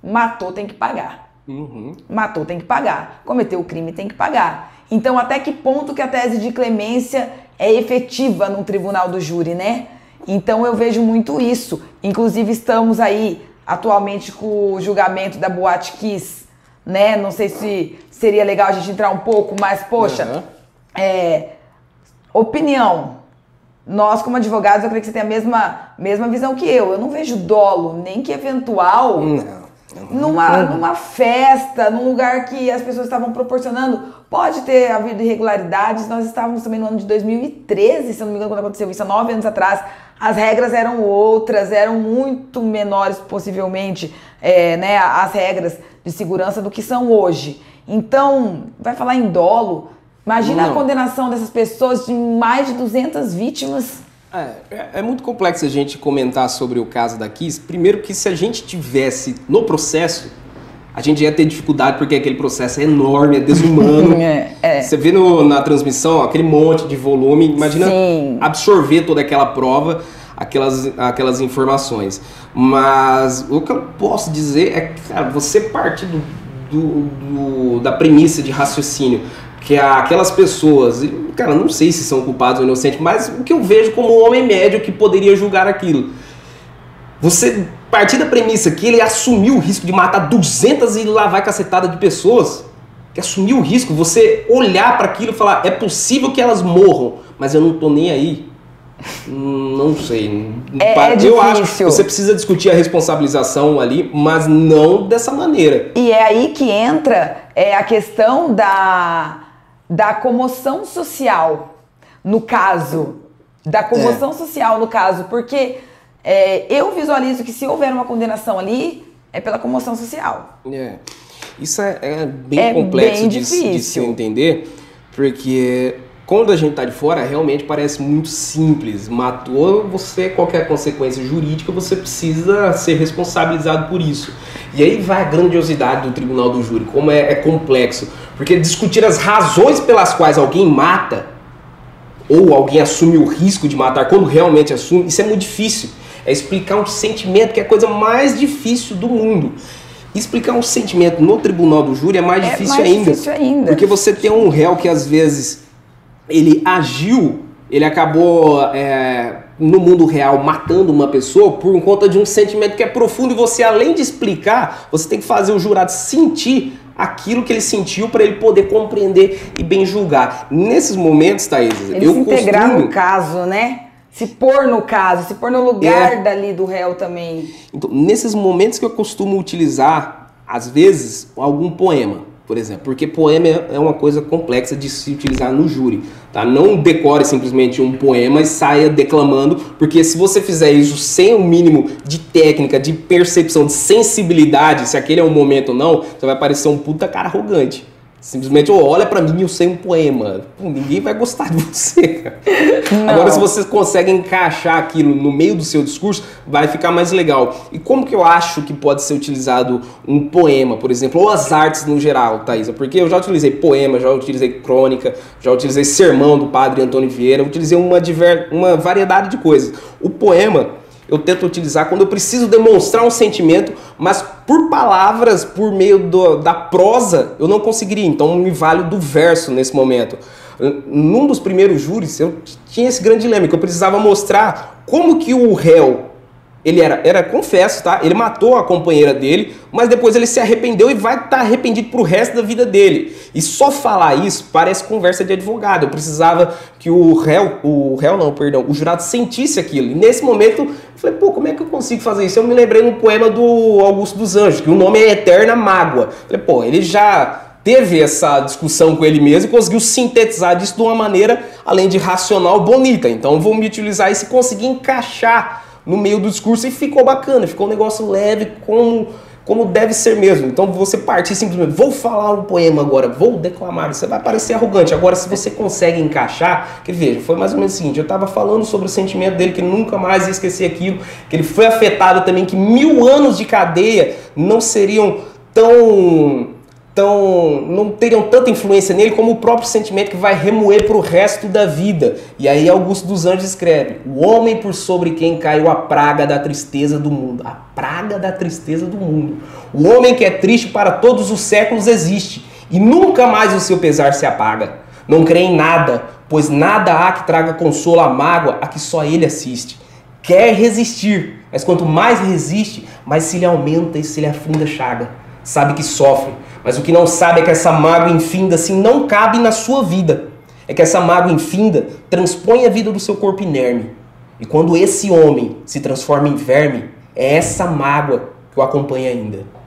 matou, tem que pagar. Uhum. Matou, tem que pagar. Cometeu o crime, tem que pagar. Então, até que ponto que a tese de clemência é efetiva no tribunal do júri, né? Então, eu vejo muito isso. Inclusive, estamos aí, atualmente, com o julgamento da Boate Kiss, né? Não sei se seria legal a gente entrar um pouco, mas, poxa... opinião. Nós, como advogados, eu creio que você tem a mesma visão que eu. Eu não vejo dolo, nem que eventual, numa festa, num lugar que as pessoas estavam proporcionando. Pode ter havido irregularidades. Nós estávamos também no ano de 2013, se eu não me engano, quando aconteceu isso, há 9 anos atrás. As regras eram outras, eram muito menores, possivelmente, né, as regras de segurança do que são hoje. Então, vai falar em dolo... Imagina a condenação dessas pessoas, de mais de 200 vítimas. É muito complexo a gente comentar sobre o caso da Kiss. Primeiro que se a gente tivesse no processo, a gente ia ter dificuldade porque aquele processo é enorme, é desumano. Você vê na transmissão aquele monte de volume, imagina absorver toda aquela prova, aquelas informações. Mas o que eu posso dizer é que, cara, você parte da premissa de raciocínio que aquelas pessoas, cara, não sei se são culpados ou inocentes, mas o que eu vejo como um homem médio que poderia julgar aquilo. Você partir da premissa que ele assumiu o risco de matar 200 e lá vai cacetada de pessoas, que assumiu o risco, você olhar para aquilo e falar, é possível que elas morram, mas eu não tô nem aí. Não sei. Eu acho que você precisa discutir a responsabilização ali, mas não dessa maneira. E é aí que entra a questão da comoção social, no caso. Da comoção social, no caso. Porque eu visualizo que se houver uma condenação ali, é pela comoção social. Isso é bem complexo de se entender, porque quando a gente tá de fora, realmente parece muito simples. Matou, qualquer consequência jurídica, você precisa ser responsabilizado por isso. E aí vai a grandiosidade do tribunal do júri, como é complexo. Porque discutir as razões pelas quais alguém mata, ou alguém assume o risco de matar, quando realmente assume, isso é muito difícil. É explicar um sentimento que é a coisa mais difícil do mundo. Explicar um sentimento no tribunal do júri é mais difícil ainda. Porque você tem um réu que às vezes ele agiu, ele acabou no mundo real matando uma pessoa por conta de um sentimento que é profundo, e você, além de explicar, você tem que fazer o jurado sentir aquilo que ele sentiu para ele poder compreender e bem julgar. Nesses momentos, Thaís, ele se integrar no caso, né? Se pôr no caso, se pôr no lugar dali do réu também. Então, nesses momentos que eu costumo utilizar, às vezes, algum poema, por exemplo, porque poema é uma coisa complexa de se utilizar no júri, tá? Não decore simplesmente um poema e saia declamando, porque se você fizer isso sem o mínimo de técnica, de percepção, de sensibilidade, se aquele é um momento ou não, você vai parecer um puta cara arrogante. Simplesmente, olha pra mim, eu sei um poema. Pô, ninguém vai gostar de você, cara. Agora, se você consegue encaixar aquilo no meio do seu discurso, vai ficar mais legal. E como que eu acho que pode ser utilizado um poema, por exemplo, ou as artes no geral, Thaisa? Porque eu já utilizei poema, já utilizei crônica, já utilizei sermão do padre Antônio Vieira, utilizei uma variedade de coisas. O poema eu tento utilizar quando eu preciso demonstrar um sentimento, mas por palavras, por meio da prosa, eu não conseguiria. Então me vale do verso nesse momento. Num dos primeiros júris, eu tinha esse grande dilema, que eu precisava mostrar como que o réu, ele era confesso, tá? Ele matou a companheira dele, mas depois ele se arrependeu e vai estar arrependido pro resto da vida dele. E só falar isso parece conversa de advogado. Eu precisava que o jurado sentisse aquilo. E nesse momento, eu falei, pô, como é que eu consigo fazer isso? Eu me lembrei no poema do Augusto dos Anjos, que o nome é Eterna Mágoa. Eu falei, pô, ele já teve essa discussão com ele mesmo e conseguiu sintetizar disso de uma maneira, além de racional, bonita. Então vou me utilizar isso e conseguir encaixar no meio do discurso e ficou bacana, ficou um negócio leve, como deve ser mesmo. Então você partir simplesmente, vou falar um poema agora, vou declamar, você vai parecer arrogante. Agora, se você consegue encaixar, que veja, foi mais ou menos o seguinte, eu estava falando sobre o sentimento dele, que nunca mais ia esquecer aquilo, que ele foi afetado também, que 1000 anos de cadeia não seriam não teriam tanta influência nele como o próprio sentimento que vai remoer para o resto da vida. E aí Augusto dos Anjos escreve: o homem por sobre quem caiu a praga da tristeza do mundo. A praga da tristeza do mundo. O homem que é triste para todos os séculos existe, e nunca mais o seu pesar se apaga. Não crê em nada, pois nada há que traga consolo à mágoa a que só ele assiste. Quer resistir, mas quanto mais resiste, mais se lhe aumenta e se lhe afunda a chaga. Sabe que sofre, mas o que não sabe é que essa mágoa infinda assim não cabe na sua vida. É que essa mágoa infinda transpõe a vida do seu corpo inerme. E quando esse homem se transforma em verme, é essa mágoa que o acompanha ainda.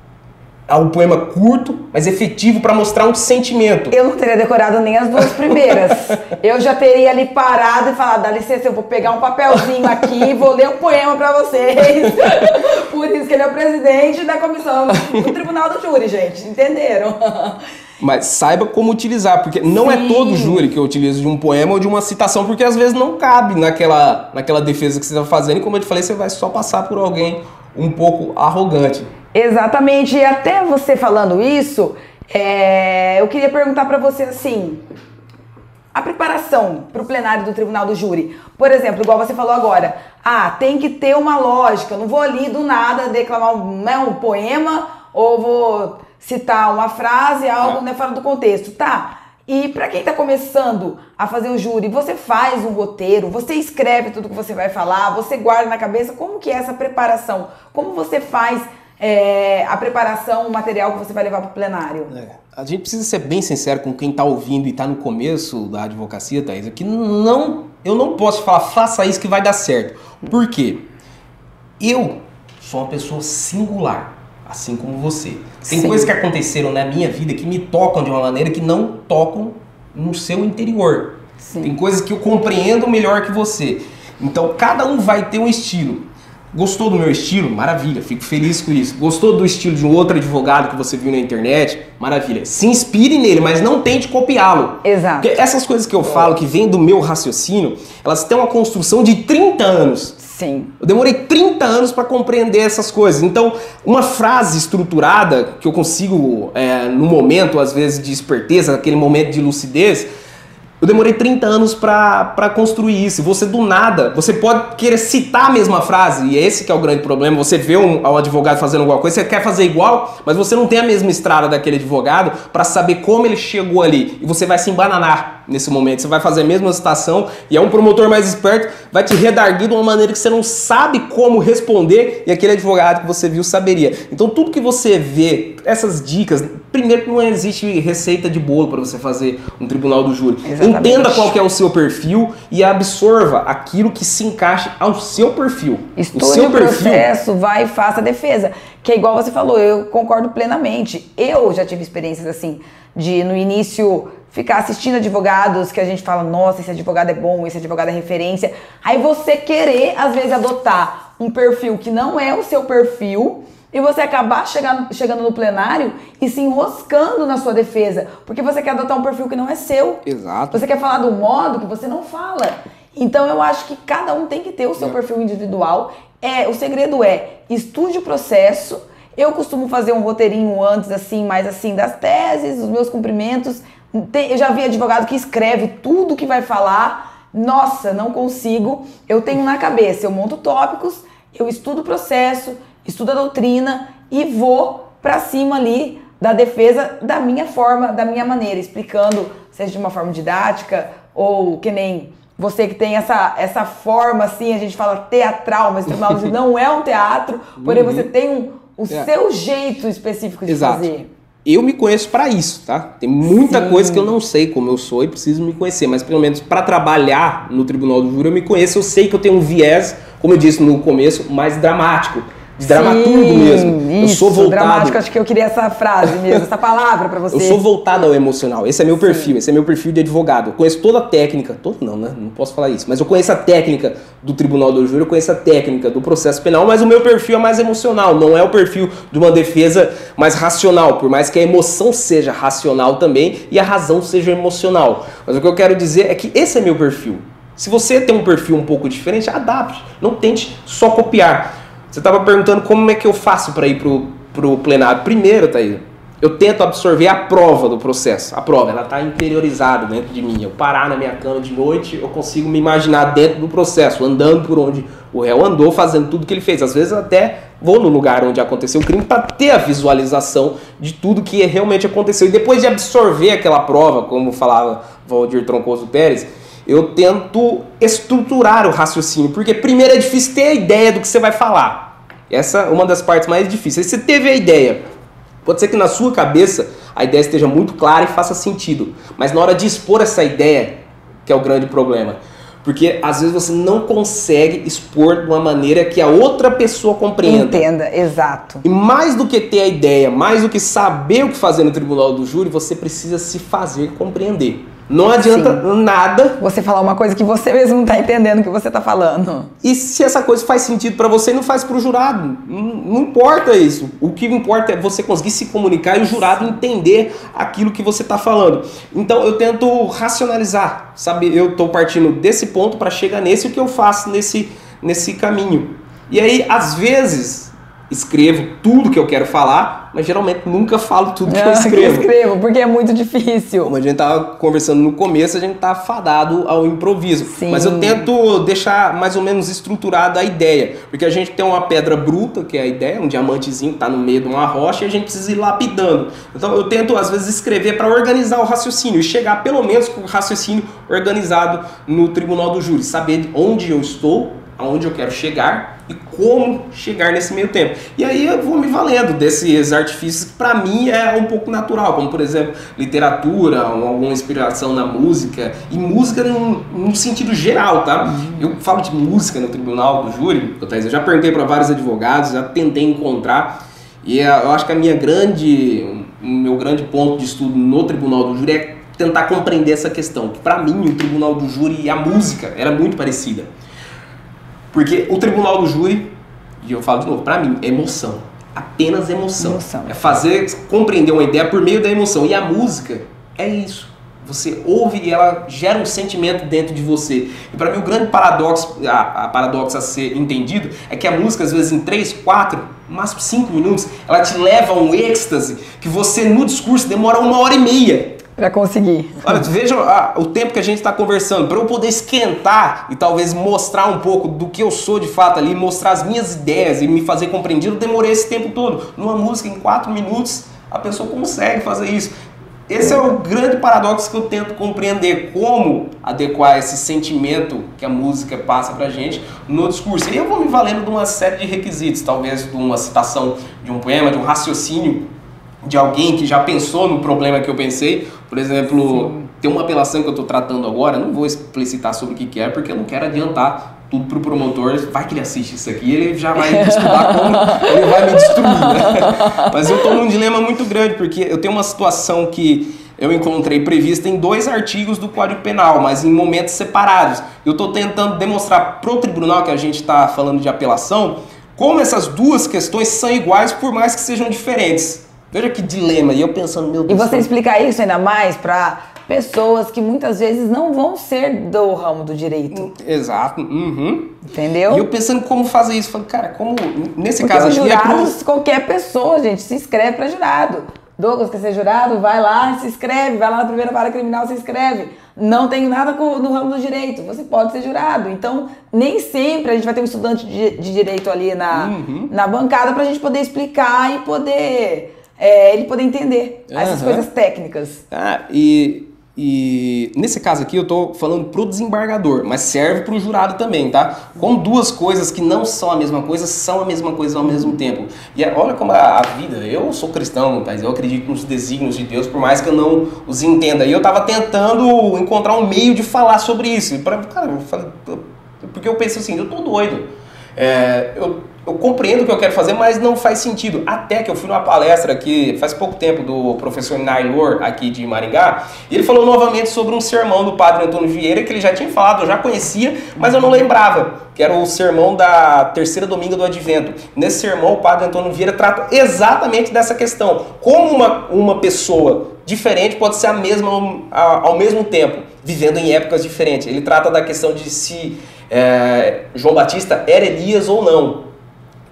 É um poema curto, mas efetivo para mostrar um sentimento. Eu não teria decorado nem as duas primeiras. Eu já teria ali parado e falado, dá licença, eu vou pegar um papelzinho aqui e vou ler um poema para vocês. Por isso que ele é o presidente da comissão do Tribunal do Júri, gente. Entenderam? Mas saiba como utilizar, porque não é todo júri que eu utilizo de um poema ou de uma citação, porque às vezes não cabe naquela defesa que você está fazendo. E como eu te falei, você vai só passar por alguém um pouco arrogante. Exatamente, e até você falando isso, eu queria perguntar para você assim, a preparação para o plenário do Tribunal do Júri, por exemplo, igual você falou agora, tem que ter uma lógica, eu não vou ali do nada declamar um poema ou vou citar uma frase, algo fora do contexto, tá? E para quem está começando a fazer o júri, você faz um roteiro, você escreve tudo que você vai falar, você guarda na cabeça, como que é essa preparação? Como você faz a preparação, o material que você vai levar para o plenário? A gente precisa ser bem sincero com quem está ouvindo e está no começo da advocacia, Thaisa, que eu não posso falar, faça isso que vai dar certo. Por quê? Eu sou uma pessoa singular, assim como você. Tem coisas que aconteceram na minha vida que me tocam de uma maneira que não tocam no seu interior. Sim. Tem coisas que eu compreendo melhor que você. Então, cada um vai ter um estilo. Gostou do meu estilo? Maravilha, fico feliz com isso. Gostou do estilo de um outro advogado que você viu na internet? Maravilha. Se inspire nele, mas não tente copiá-lo. Exato. Porque essas coisas que eu falo, que vêm do meu raciocínio, elas têm uma construção de 30 anos. Sim. Eu demorei 30 anos para compreender essas coisas. Então, uma frase estruturada, que eu consigo, no momento, às vezes, de esperteza, naquele momento de lucidez, eu demorei 30 anos para construir isso. Você do nada, você pode querer citar a mesma frase, e esse que é o grande problema. Você vê um advogado fazendo alguma coisa, você quer fazer igual, mas você não tem a mesma estrada daquele advogado para saber como ele chegou ali. E você vai se embananar nesse momento. Você vai fazer a mesma citação e um promotor mais esperto vai te redarguir de uma maneira que você não sabe como responder e aquele advogado que você viu saberia. Então tudo que você vê, essas dicas, primeiro que não existe receita de bolo para você fazer um tribunal do júri. Exatamente. Entenda qual que é o seu perfil e absorva aquilo que se encaixe ao seu perfil. Estude o processo, vai e faça a defesa. Que é igual você falou, eu concordo plenamente. Eu já tive experiências assim, de no início ficar assistindo advogados que a gente fala, nossa, esse advogado é bom, esse advogado é referência. Aí você querer, às vezes, adotar um perfil que não é o seu perfil e você acabar chegando no plenário e se enroscando na sua defesa, porque você quer adotar um perfil que não é seu. Exato. Você quer falar do modo que você não fala. Então eu acho que cada um tem que ter o seu perfil individual. O segredo é estude o processo. Eu costumo fazer um roteirinho antes, assim, mais assim, das teses, dos meus cumprimentos. Eu já vi advogado que escreve tudo que vai falar. Nossa, não consigo. Eu tenho na cabeça, eu monto tópicos, eu estudo o processo, estudo a doutrina e vou pra cima ali da defesa da minha forma, da minha maneira, explicando, seja de uma forma didática ou que nem você que tem essa forma, assim, a gente fala teatral, mas o tribunal não é um teatro, porém você tem o seu jeito específico de fazer. Eu me conheço para isso, tá? Tem muita coisa que eu não sei como eu sou e preciso me conhecer, mas pelo menos para trabalhar no Tribunal do Júri eu me conheço, eu sei que eu tenho um viés, como eu disse no começo, mais dramático. De dramaturgo mesmo. Eu sou voltado. Dramático, acho que eu queria essa frase mesmo, essa palavra pra você. Eu sou voltado ao emocional. Esse é meu perfil, esse é meu perfil de advogado. Eu conheço toda a técnica, não, né? Não posso falar isso, mas eu conheço a técnica do Tribunal do Júri, eu conheço a técnica do processo penal, mas o meu perfil é mais emocional, não é o perfil de uma defesa mais racional, por mais que a emoção seja racional também e a razão seja emocional. Mas o que eu quero dizer é que esse é meu perfil. Se você tem um perfil um pouco diferente, adapte, não tente só copiar. Você estava perguntando como é que eu faço para ir pro plenário. Primeiro, Thaís, eu tento absorver a prova do processo. A prova, ela está interiorizada dentro de mim. Eu parar na minha cama de noite, eu consigo me imaginar dentro do processo, andando por onde o réu andou, fazendo tudo que ele fez. Às vezes eu até vou no lugar onde aconteceu o crime para ter a visualização de tudo que realmente aconteceu. E depois de absorver aquela prova, como falava Valdir Troncoso Pérez, eu tento estruturar o raciocínio, porque primeiro é difícil ter a ideia do que você vai falar. Essa é uma das partes mais difíceis. Você teve a ideia, pode ser que na sua cabeça a ideia esteja muito clara e faça sentido, mas na hora de expor essa ideia, que é o grande problema, porque às vezes você não consegue expor de uma maneira que a outra pessoa compreenda. Entenda, exato. E mais do que ter a ideia, mais do que saber o que fazer no Tribunal do Júri, você precisa se fazer compreender. Não adianta nada você falar uma coisa que você mesmo não está entendendo o que você está falando. E se essa coisa faz sentido para você, não faz para o jurado. Não importa isso. O que importa é você conseguir se comunicar e o jurado entender aquilo que você está falando. Então eu tento racionalizar, sabe? Eu estou partindo desse ponto para chegar nesse, o que eu faço nesse caminho. E aí, às vezes, escrevo tudo que eu quero falar, mas geralmente nunca falo tudo que eu escrevo. Porque é muito difícil. Como a gente estava conversando no começo, a gente está fadado ao improviso. Sim. Mas eu tento deixar mais ou menos estruturada a ideia. Porque a gente tem uma pedra bruta, que é a ideia, um diamantezinho que está no meio de uma rocha, e a gente precisa ir lapidando. Então eu tento, às vezes, escrever para organizar o raciocínio e chegar pelo menos com o raciocínio organizado no Tribunal do Júri. Saber onde eu estou, aonde eu quero chegar e como chegar nesse meio tempo. E aí eu vou me valendo desses artifícios que para mim é um pouco natural, como por exemplo literatura, alguma inspiração na música, e música num sentido geral, tá? Eu falo de música no Tribunal do Júri, eu já perguntei para vários advogados, já tentei encontrar, e eu acho que o meu grande ponto de estudo no Tribunal do Júri é tentar compreender essa questão, que para mim o Tribunal do Júri e a música era muito parecida. Porque o Tribunal do Júri, e eu falo de novo, pra mim, é emoção. Apenas emoção. É fazer, compreender uma ideia por meio da emoção. E a música é isso. Você ouve e ela gera um sentimento dentro de você. E para mim o grande paradoxo, a paradoxo a ser entendido, é que a música, às vezes em 3, 4, no máximo 5 minutos, ela te leva a um êxtase que você no discurso demora 1h30. Para conseguir. Olha, veja o tempo que a gente está conversando. Para eu poder esquentar e talvez mostrar um pouco do que eu sou de fato ali, mostrar as minhas ideias e me fazer compreendido, eu demorei esse tempo todo. Numa música, em 4 minutos, a pessoa consegue fazer isso. Esse é o grande paradoxo que eu tento compreender, como adequar esse sentimento que a música passa pra gente no discurso. E eu vou me valendo de uma série de requisitos, talvez de uma citação de um poema, de um raciocínio de alguém que já pensou no problema que eu pensei. Por exemplo, tem uma apelação que eu estou tratando agora, não vou explicitar sobre o que é, porque eu não quero adiantar tudo pro promotor. Vai que ele assiste isso aqui, ele já vai estudar como ele vai me destruir, né? Mas eu estou num dilema muito grande, porque eu tenho uma situação que eu encontrei prevista em 2 artigos do Código Penal, mas em momentos separados. Eu estou tentando demonstrar para o tribunal que a gente está falando de apelação, como essas 2 questões são iguais, por mais que sejam diferentes. Veja que dilema. E eu pensando, meu Deus... E você explicar isso ainda mais para pessoas que muitas vezes não vão ser do ramo do direito. Exato. Uhum. Entendeu? E eu pensando como fazer isso. Falei, cara, como... Nesse Porque caso aqui... jurados, qualquer pessoa, gente, se inscreve para jurado. Douglas quer ser jurado? Vai lá, se inscreve. Vai lá na primeira vara criminal, se inscreve. Não tem nada no ramo do direito. Você pode ser jurado. Então, nem sempre a gente vai ter um estudante de direito ali na bancada para a gente poder explicar e poder... ele poder entender essas coisas técnicas. E nesse caso aqui eu tô falando pro desembargador, mas serve pro jurado também, tá? Como 2 coisas que não são a mesma coisa, são a mesma coisa ao mesmo tempo. E olha como a vida, eu sou cristão, mas eu acredito nos desígnios de Deus, por mais que eu não os entenda. E eu tava tentando encontrar um meio de falar sobre isso. Porque eu pensei assim, eu tô doido. Eu compreendo o que eu quero fazer, mas não faz sentido. Até que eu fui numa palestra aqui, faz pouco tempo, do professor Nailor, aqui de Maringá, e ele falou novamente sobre um sermão do padre Antônio Vieira, que ele já tinha falado, eu já conhecia, mas eu não lembrava, que era o sermão da 3ª dominga do Advento. Nesse sermão, o padre Antônio Vieira trata exatamente dessa questão. Como uma pessoa diferente pode ser a mesma ao mesmo tempo, vivendo em épocas diferentes. Ele trata da questão de se João Batista era Elias ou não.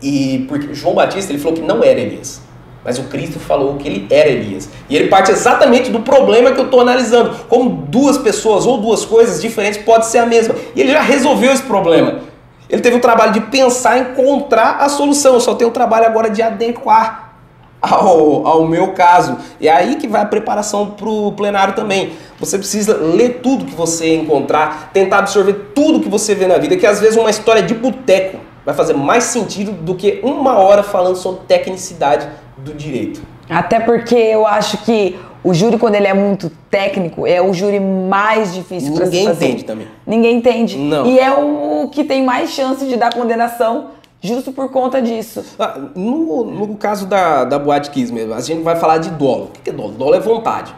E porque João Batista ele falou que não era Elias, mas o Cristo falou que ele era Elias. E ele parte exatamente do problema que eu estou analisando. Como 2 pessoas ou 2 coisas diferentes pode ser a mesma. E ele já resolveu esse problema. Ele teve o trabalho de pensar, encontrar a solução. Eu só tenho o trabalho agora de adequar ao meu caso. E é aí que vai a preparação para o plenário também. Você precisa ler tudo que você encontrar, tentar absorver tudo que você vê na vida, que às vezes uma história de boteco vai fazer mais sentido do que 1 hora falando sobre tecnicidade do direito. Até porque eu acho que o júri, quando ele é muito técnico, é o júri mais difícil para se fazer. Ninguém entende também. Ninguém entende. Não. E é o que tem mais chance de dar condenação justo por conta disso. No caso da Boate Kiss mesmo, a gente vai falar de dolo. O que é dolo? Dolo é vontade.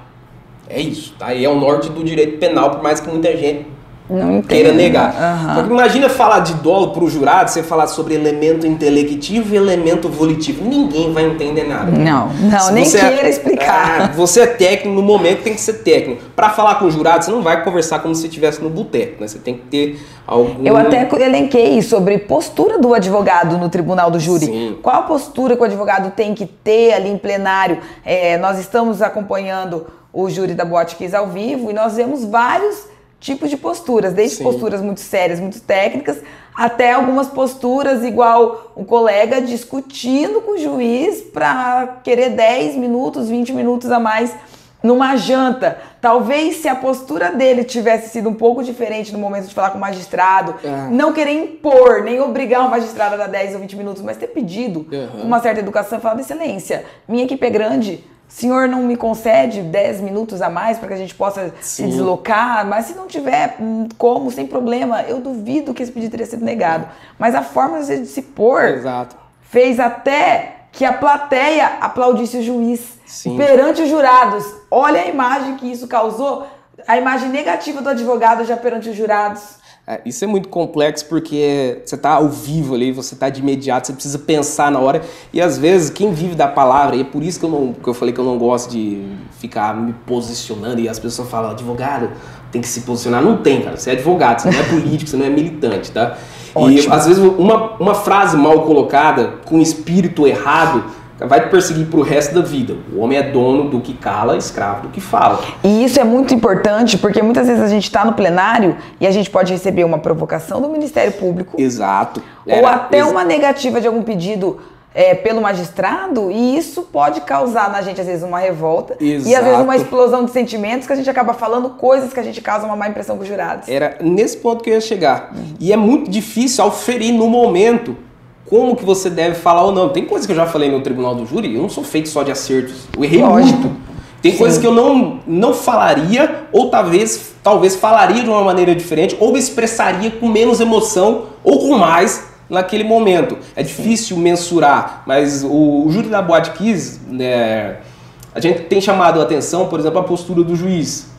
É isso, tá? E é o norte do direito penal, por mais que muita gente não queira negar. Uhum. Porque imagina falar de dolo para o jurado, você falar sobre elemento intelectivo e elemento volitivo. Ninguém vai entender nada. Não, nem queira explicar. Você é técnico, no momento tem que ser técnico. Para falar com o jurado, você não vai conversar como se estivesse no boteco, né? Você tem que ter algum... Eu até elenquei sobre postura do advogado no tribunal do júri. Sim. Qual a postura que o advogado tem que ter ali em plenário? Nós estamos acompanhando o júri da Boate Kiss ao vivo e nós vemos vários tipos de posturas, desde Sim. posturas muito sérias, muito técnicas, até algumas posturas igual um colega discutindo com o juiz para querer 10 minutos, 20 minutos a mais numa janta. Talvez se a postura dele tivesse sido um pouco diferente no momento de falar com o magistrado, não querer impor, nem obrigar o magistrado a dar 10 ou 20 minutos, mas ter pedido uma certa educação e falar, excelência, minha equipe é grande, o senhor não me concede 10 minutos a mais para que a gente possa se deslocar, mas se não tiver como, sem problema, eu duvido que esse pedido teria sido negado. Mas a forma de se pôr fez até que a plateia aplaudisse o juiz perante os jurados. Olha a imagem que isso causou, a imagem negativa do advogado já perante os jurados. Isso é muito complexo porque você está ao vivo ali, você está de imediato, você precisa pensar na hora. E às vezes quem vive da palavra, e é por isso que eu falei que eu não gosto de ficar me posicionando, e as pessoas falam, advogado tem que se posicionar. Não tem, cara, você é advogado, você não é político, você não é militante, tá? Ótimo. E às vezes uma frase mal colocada, com espírito errado, vai te perseguir pro resto da vida. O homem é dono do que cala, escravo do que fala. E isso é muito importante, porque muitas vezes a gente está no plenário e a gente pode receber uma provocação do Ministério Público. Exato. Ou até uma negativa de algum pedido pelo magistrado, e isso pode causar na gente, às vezes, uma revolta. Exato. E às vezes uma explosão de sentimentos que a gente acaba falando coisas que a gente causa uma má impressão com os jurados. Era nesse ponto que eu ia chegar. E é muito difícil auferir no momento como que você deve falar ou não. Tem coisas que eu já falei no tribunal do júri, eu não sou feito só de acertos. Eu errei muito. Tem coisas que eu não falaria, ou talvez falaria de uma maneira diferente, ou expressaria com menos emoção, ou com mais naquele momento. É difícil mensurar, mas o júri da Boate Kiss, né, A gente tem chamado a atenção, por exemplo, a postura do juiz.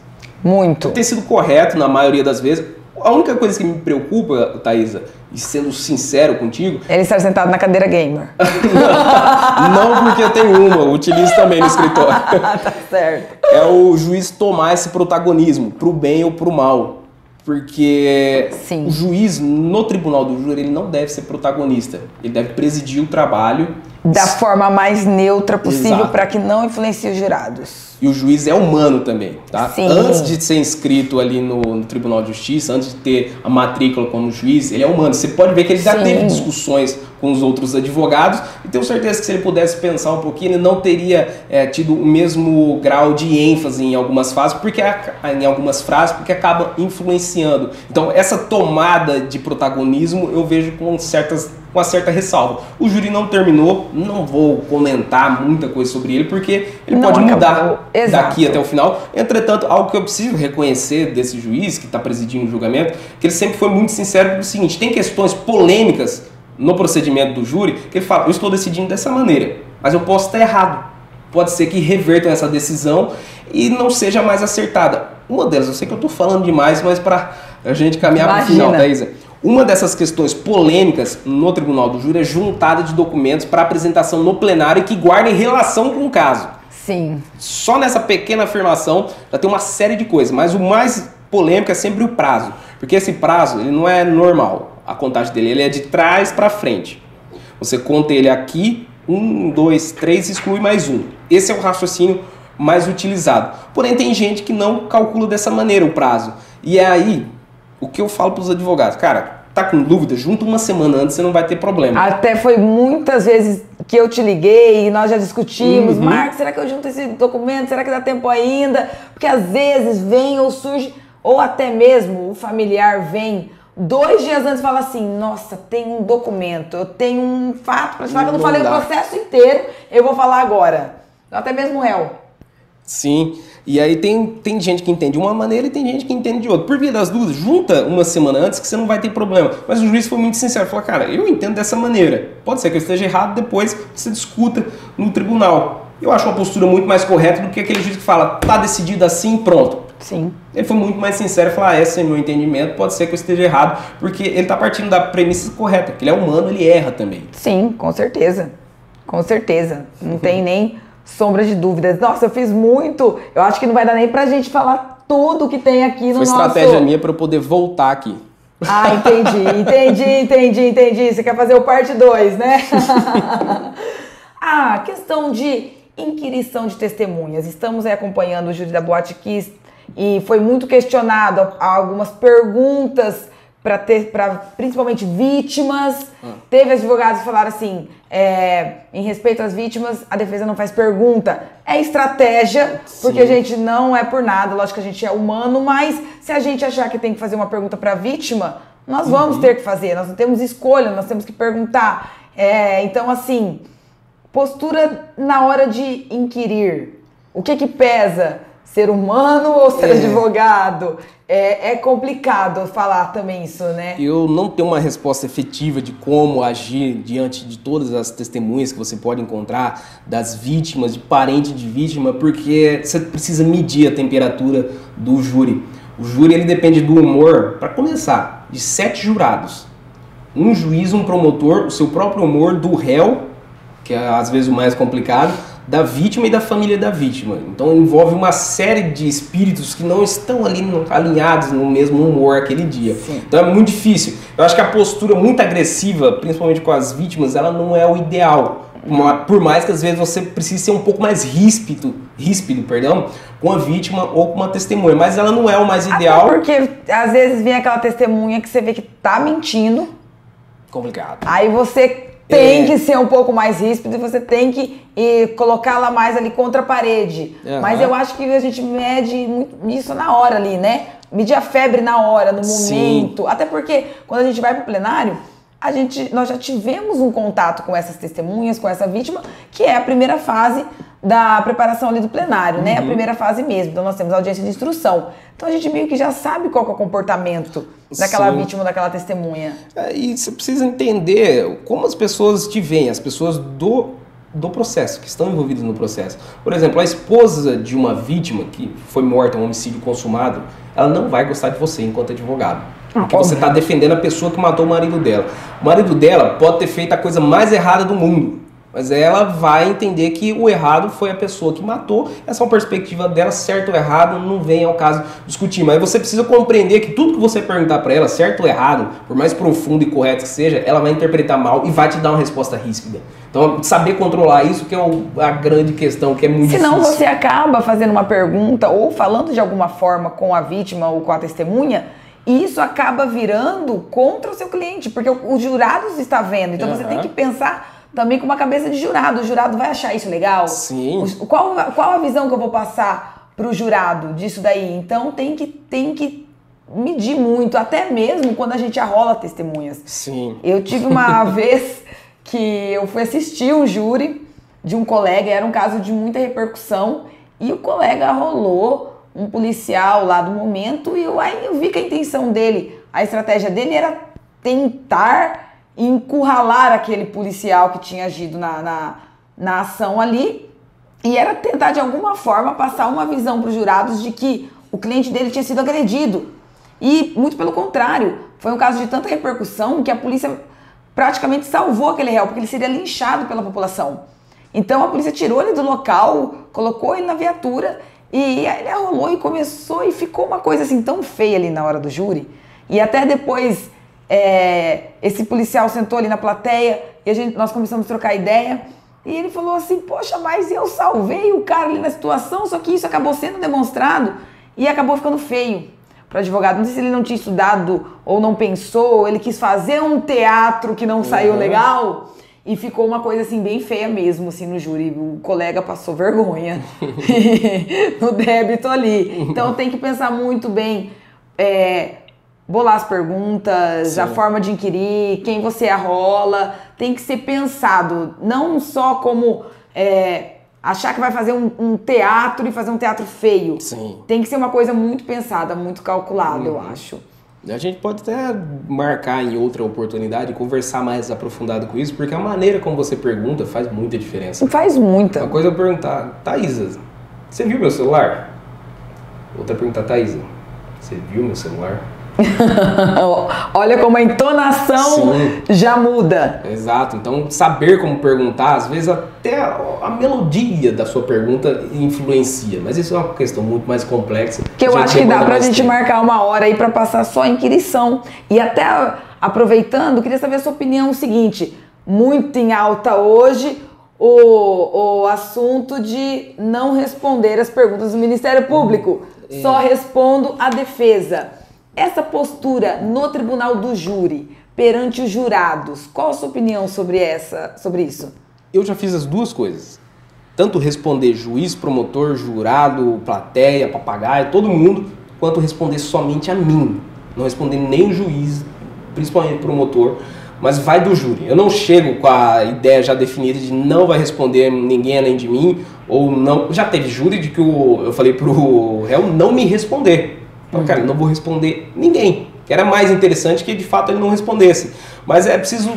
Muito. Tem sido correto na maioria das vezes. A única coisa que me preocupa, Thaisa, e sendo sincero contigo... Ele está sentado na cadeira gamer. Não porque eu tenho uma, eu utilizo também no escritório. Tá certo. É o juiz tomar esse protagonismo, pro bem ou pro mal. Porque Sim. O juiz, no tribunal do júri, ele não deve ser protagonista. Ele deve presidir o trabalho. Da forma mais neutra possível, Exato. para que não influencie os jurados. E o juiz é humano também, tá? Sim. Antes de ser inscrito ali no Tribunal de Justiça, antes de ter a matrícula como juiz, ele é humano. Você pode ver que ele já Sim. teve discussões com os outros advogados e tenho certeza que se ele pudesse pensar um pouquinho, ele não teria tido o mesmo grau de ênfase em algumas frases, porque acaba influenciando. Então, essa tomada de protagonismo eu vejo com uma certa ressalva. O júri não terminou, não vou comentar muita coisa sobre ele, porque ele Não pode acabou. mudar Exato. daqui até o final. Entretanto, algo que eu preciso reconhecer desse juiz que está presidindo o julgamento, que ele sempre foi muito sincero no seguinte: tem questões polêmicas no procedimento do júri, que ele fala, eu estou decidindo dessa maneira, mas eu posso estar errado. Pode ser que revertam essa decisão e não seja mais acertada. Uma delas, eu sei que eu estou falando demais, mas para a gente caminhar para o final, Thaisa. Uma dessas questões polêmicas no tribunal do júri é juntada de documentos para apresentação no plenário que guardem relação com o caso. Sim. Só nessa pequena afirmação já tem uma série de coisas, mas o mais polêmico é sempre o prazo, porque esse prazo ele não é normal, a contagem dele ele é de trás para frente. Você conta ele aqui, 1, 2, 3, exclui mais um. Esse é o raciocínio mais utilizado. Porém, tem gente que não calcula dessa maneira o prazo. E é aí o que eu falo para os advogados, cara, tá com dúvida? Junta uma semana antes, você não vai ter problema. Até foi muitas vezes que eu te liguei e nós já discutimos, Marcos, será que eu junto esse documento? Será que dá tempo ainda? Porque às vezes vem ou surge, ou até mesmo o familiar vem 2 dias antes e fala assim, nossa, tem um documento, eu tenho um fato para te falar que eu não falei o processo inteiro, eu vou falar agora. Até mesmo o réu. Sim, e aí tem gente que entende de uma maneira e tem gente que entende de outra. Por via das dúvidas, junta uma semana antes que você não vai ter problema. Mas o juiz foi muito sincero, falou, cara, eu entendo dessa maneira. Pode ser que eu esteja errado, depois você discuta no tribunal. Eu acho uma postura muito mais correta do que aquele juiz que fala, tá decidido assim, pronto. Sim. Ele foi muito mais sincero e falou, esse é meu entendimento, pode ser que eu esteja errado, porque ele tá partindo da premissa correta, que ele é humano, ele erra também. Sim, com certeza. Com certeza. Não tem nem sombra de dúvidas. Nossa, eu fiz muito. Eu acho que não vai dar nem pra gente falar tudo que tem aqui no nosso... Foi estratégia minha para eu poder voltar aqui. Ah, entendi. Você quer fazer o parte 2, né? Questão de inquirição de testemunhas. Estamos aí acompanhando o júri da Boate Kiss e foi muito questionado algumas perguntas para principalmente vítimas. Teve advogados que falaram assim, em respeito às vítimas, a defesa não faz pergunta. É estratégia, porque a gente não é por nada, lógico que a gente é humano, mas se a gente achar que tem que fazer uma pergunta para a vítima, nós vamos ter que fazer, nós não temos escolha, nós temos que perguntar. Então, assim, postura na hora de inquirir. O que pesa? Ser humano ou ser advogado? É complicado falar também isso, né? Eu não tenho uma resposta efetiva de como agir diante de todas as testemunhas que você pode encontrar, das vítimas, de parente de vítima, porque você precisa medir a temperatura do júri. O júri ele depende do humor, para começar, de 7 jurados. Um juiz, um promotor, o seu próprio humor, do réu, que é às vezes o mais complicado, da vítima e da família da vítima. Então envolve uma série de espíritos que não estão ali alinhados no mesmo humor aquele dia. Sim. Então é muito difícil. Eu acho que a postura muito agressiva, principalmente com as vítimas, ela não é o ideal. Por mais que às vezes você precise ser um pouco mais ríspido, com a vítima ou com uma testemunha. Mas ela não é o mais ideal. Até porque às vezes vem aquela testemunha que você vê que tá mentindo. Complicado. Aí você tem que ser um pouco mais ríspido e você tem que colocá-la mais ali contra a parede. Mas eu acho que a gente mede muito isso na hora ali, né? Medir a febre na hora, no momento. Sim. Até porque quando a gente vai pro plenário, nós já tivemos um contato com essas testemunhas, com essa vítima, que é a primeira fase da preparação ali do plenário, né? A primeira fase mesmo. Então nós temos a audiência de instrução. Então a gente meio que já sabe qual que é o comportamento daquela vítima, daquela testemunha. E você precisa entender como as pessoas te veem, as pessoas do do processo, que estão envolvidos no processo. Por exemplo, a esposa de uma vítima que foi morta, um homicídio consumado, ela não vai gostar de você enquanto advogado. Porque você está defendendo a pessoa que matou o marido dela. O marido dela pode ter feito a coisa mais errada do mundo, mas ela vai entender que o errado foi a pessoa que matou. Essa é uma perspectiva dela, certo ou errado, não vem ao caso discutir. Mas você precisa compreender que tudo que você perguntar para ela, certo ou errado, por mais profundo e correto que seja, ela vai interpretar mal e vai te dar uma resposta ríspida. Então, saber controlar isso que é a grande questão, que é muito difícil. Senão você acaba fazendo uma pergunta ou falando de alguma forma com a vítima ou com a testemunha, e isso acaba virando contra o seu cliente, porque os jurados estão vendo. Então você tem que pensar também com uma cabeça de jurado. O jurado vai achar isso legal? Sim. Qual a visão que eu vou passar para o jurado disso daí? Então tem que medir muito, até mesmo quando a gente arrola testemunhas. Sim. Eu tive uma vez que eu fui assistir um júri de um colega, era um caso de muita repercussão, e o colega arrolou um policial lá do momento, e aí eu vi que a intenção dele, a estratégia dele era tentar encurralar aquele policial que tinha agido na ação ali, e era tentar de alguma forma passar uma visão para os jurados de que o cliente dele tinha sido agredido. E muito pelo contrário, foi um caso de tanta repercussão que a polícia praticamente salvou aquele réu, porque ele seria linchado pela população. Então a polícia tirou ele do local, colocou ele na viatura, e aí ele arrolou e começou, e ficou uma coisa assim tão feia ali na hora do júri. E até depois esse policial sentou ali na plateia e nós começamos a trocar ideia, e ele falou assim: poxa, mas eu salvei o cara ali na situação, só que isso acabou sendo demonstrado e acabou ficando feio para o advogado. Não sei se ele não tinha estudado ou não pensou, ou ele quis fazer um teatro que não saiu legal, e ficou uma coisa assim bem feia mesmo assim no júri. O colega passou vergonha no débito ali. Então tem que pensar muito bem, bolar as perguntas, a forma de inquirir, quem você arrola, tem que ser pensado, não só como achar que vai fazer um teatro e fazer um teatro feio. Sim. Tem que ser uma coisa muito pensada, muito calculada, eu acho. A gente pode até marcar em outra oportunidade e conversar mais aprofundado com isso, porque a maneira como você pergunta faz muita diferença. Faz muita. Uma coisa é eu perguntar: Thaisa, você viu meu celular? Outra pergunta: Thaisa, você viu meu celular? Olha como a entonação já muda. Exato. Então, saber como perguntar, às vezes até a melodia da sua pergunta influencia, mas isso é uma questão muito mais complexa. Que eu acho que dá pra gente marcar uma hora aí pra passar só a inquirição. E até aproveitando, queria saber a sua opinião. O seguinte: muito em alta hoje o assunto de não responder as perguntas do Ministério Público, só respondo a defesa. Essa postura no tribunal do júri, perante os jurados, qual a sua opinião sobre isso? Eu já fiz as duas coisas. Tanto responder juiz, promotor, jurado, plateia, papagaio, todo mundo, quanto responder somente a mim. Não responder nem o juiz, principalmente o promotor, mas vai do júri. Eu não chego com a ideia já definida de não vai responder ninguém além de mim, ou não. Já teve júri de que eu falei pro réu não me responder. Cara, eu não vou responder ninguém. Que era mais interessante que de fato ele não respondesse. Mas é preciso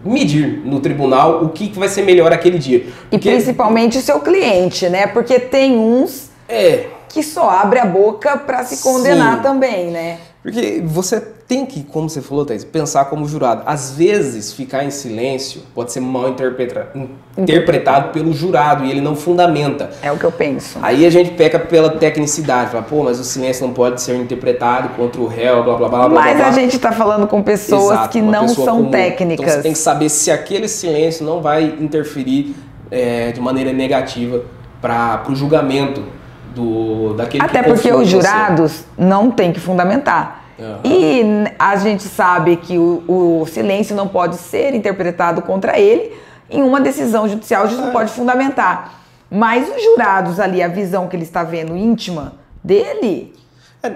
medir no tribunal o que vai ser melhor aquele dia. E principalmente o seu cliente, né? Porque tem uns que só abre a boca para se condenar também, né? Porque você tem que, como você falou, Thaís, pensar como jurado. Às vezes, ficar em silêncio pode ser mal interpretado pelo jurado e ele não fundamenta. É o que eu penso. Aí a gente peca pela tecnicidade. Fala, pô, mas o silêncio não pode ser interpretado contra o réu, blá, blá, blá, blá. Mas blá, a gente tá falando com pessoas que não são técnicas. Então você tem que saber se aquele silêncio não vai interferir de maneira negativa para o julgamento daquele Até porque os jurados não têm que fundamentar. E a gente sabe que o silêncio não pode ser interpretado contra ele em uma decisão judicial, a gente não pode fundamentar. Mas os jurados ali, a visão que ele está vendo íntima dele...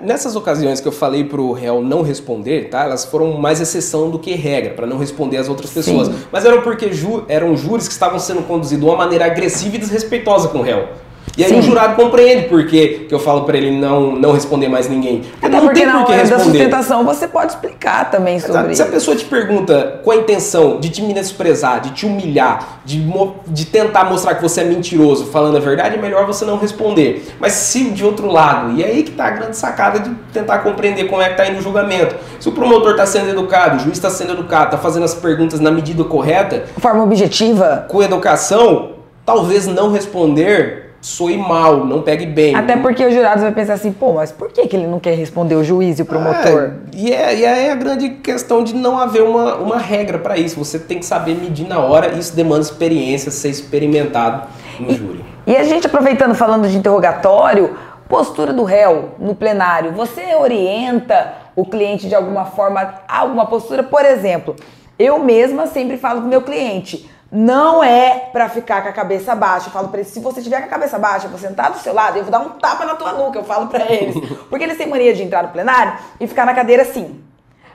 Nessas ocasiões que eu falei pro réu não responder, tá? Elas foram mais exceção do que regra, para não responder às outras pessoas. Mas eram porque eram júris que estavam sendo conduzidos de uma maneira agressiva e desrespeitosa com o réu. E aí o jurado compreende por que eu falo para ele não responder mais ninguém. Porque até não porque tem na por que hora da responder. sustentação você pode explicar também sobre isso. Se a pessoa te pergunta com a intenção de te menosprezar, de te humilhar, de tentar mostrar que você é mentiroso falando a verdade, é melhor você não responder. Mas se de outro lado, e aí que tá a grande sacada de tentar compreender como é que tá indo o julgamento. Se o promotor está sendo educado, o juiz está sendo educado, está fazendo as perguntas na medida correta, de forma objetiva, com educação, talvez não responder soe mal, não pegue bem. Até porque os jurados vão pensar assim, pô, mas por que ele não quer responder, o juiz e o promotor? E aí é a grande questão de não haver uma regra para isso. Você tem que saber medir na hora, isso demanda experiência, ser experimentado no júri. E a gente aproveitando, falando de interrogatório, postura do réu no plenário, você orienta o cliente de alguma forma a alguma postura? Por exemplo, eu mesma sempre falo pro meu cliente, não é pra ficar com a cabeça baixa. Eu falo pra eles, se você tiver com a cabeça baixa, eu vou sentar do seu lado, eu vou dar um tapa na tua nuca, eu falo pra eles. Porque eles têm mania de entrar no plenário e ficar na cadeira assim,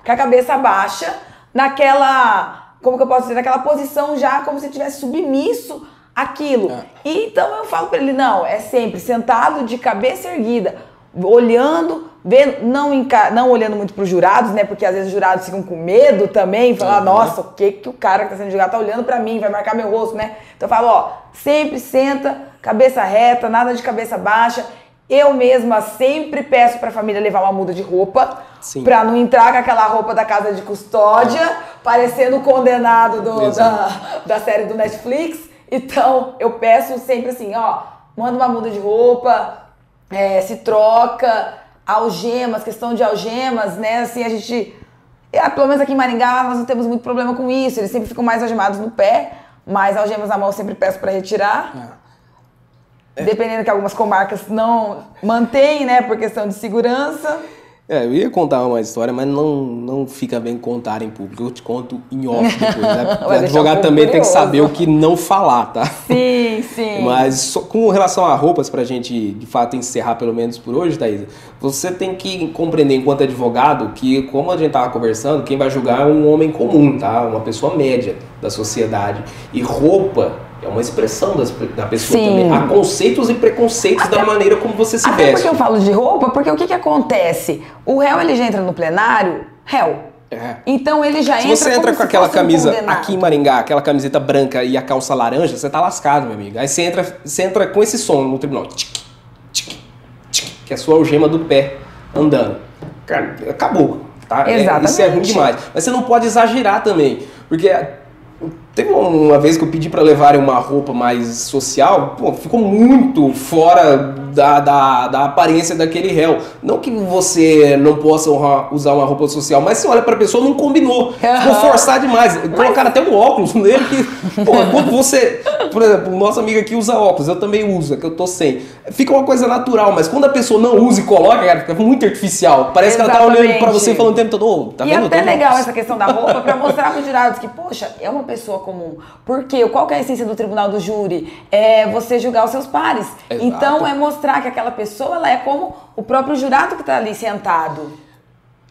com a cabeça baixa, naquela, como que eu posso dizer, naquela posição já como se estivesse submisso àquilo. E então eu falo pra ele, não, é sempre sentado de cabeça erguida, olhando, vendo, não olhando muito para os jurados, né? Porque às vezes os jurados ficam com medo também, falar, nossa, o que o cara que está sendo julgado tá olhando para mim, vai marcar meu rosto, né? Então eu falo, ó, sempre senta, cabeça reta, nada de cabeça baixa. Eu mesma sempre peço para a família levar uma muda de roupa, para não entrar com aquela roupa da casa de custódia, parecendo o condenado da série do Netflix. Então eu peço sempre assim, ó, manda uma muda de roupa, se troca, algemas, questão de algemas, né? Assim, a gente, pelo menos aqui em Maringá, nós não temos muito problema com isso. Eles sempre ficam mais algemados no pé, mas algemas na mão eu sempre peço para retirar. Dependendo que algumas comarcas não mantêm, né? Por questão de segurança. Eu ia contar uma história, mas não fica bem contar em público. Eu te conto em off depois. Né? O advogado também tem que saber o que não falar, tá? Sim, sim. Mas com relação a roupas, pra gente, de fato, encerrar pelo menos por hoje, Thaisa, você tem que compreender enquanto advogado que, como a gente tava conversando, quem vai julgar é um homem comum, tá? Uma pessoa média da sociedade. E roupa é uma expressão da pessoa também. Há conceitos e preconceitos da maneira como você se veste. Até porque eu falo de roupa, porque o que acontece? O réu, ele já entra no plenário, réu. Então ele já entra. Se você entra com aquela camisa aqui em Maringá, aquela camiseta branca e a calça laranja, você tá lascado, meu amigo. Aí você entra com esse som no tribunal. Tic, tic, tic, que é a sua algema do pé andando. Cara, acabou. Tá? Exatamente. Isso é ruim demais. Mas você não pode exagerar também. Porque teve uma vez que eu pedi para levarem uma roupa mais social, pô, ficou muito fora da aparência daquele réu. Não que você não possa usar uma roupa social, mas você olha pra pessoa, não combinou. Ficou forçar demais. Colocaram até um óculos nele que, pô, quando você, por exemplo, o nosso amigo aqui usa óculos, eu também uso, é que eu tô sem. Fica uma coisa natural, mas quando a pessoa não usa e coloca, cara, fica muito artificial. Parece que ela tá olhando pra você falando o tempo todo, tá vendo? E até legal essa questão da roupa pra mostrar pros jurados que, poxa, é uma pessoa comum. Porque qual que é a essência do tribunal do júri? É você julgar os seus pares. Exato. Então é mostrar que aquela pessoa, ela é como o próprio jurado que tá ali sentado.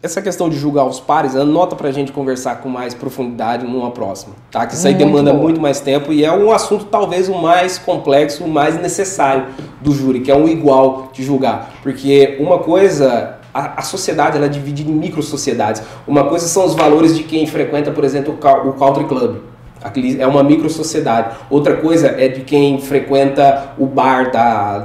Essa questão de julgar os pares, anota pra gente conversar com mais profundidade numa próxima, tá? Que isso aí demanda muito mais tempo e é um assunto talvez o mais complexo, o mais necessário do júri, que é um igual de julgar. Porque uma coisa, a sociedade ela é dividida em micro-sociedades. Uma coisa são os valores de quem frequenta, por exemplo, o country club. É uma micro-sociedade. Outra coisa é de quem frequenta o bar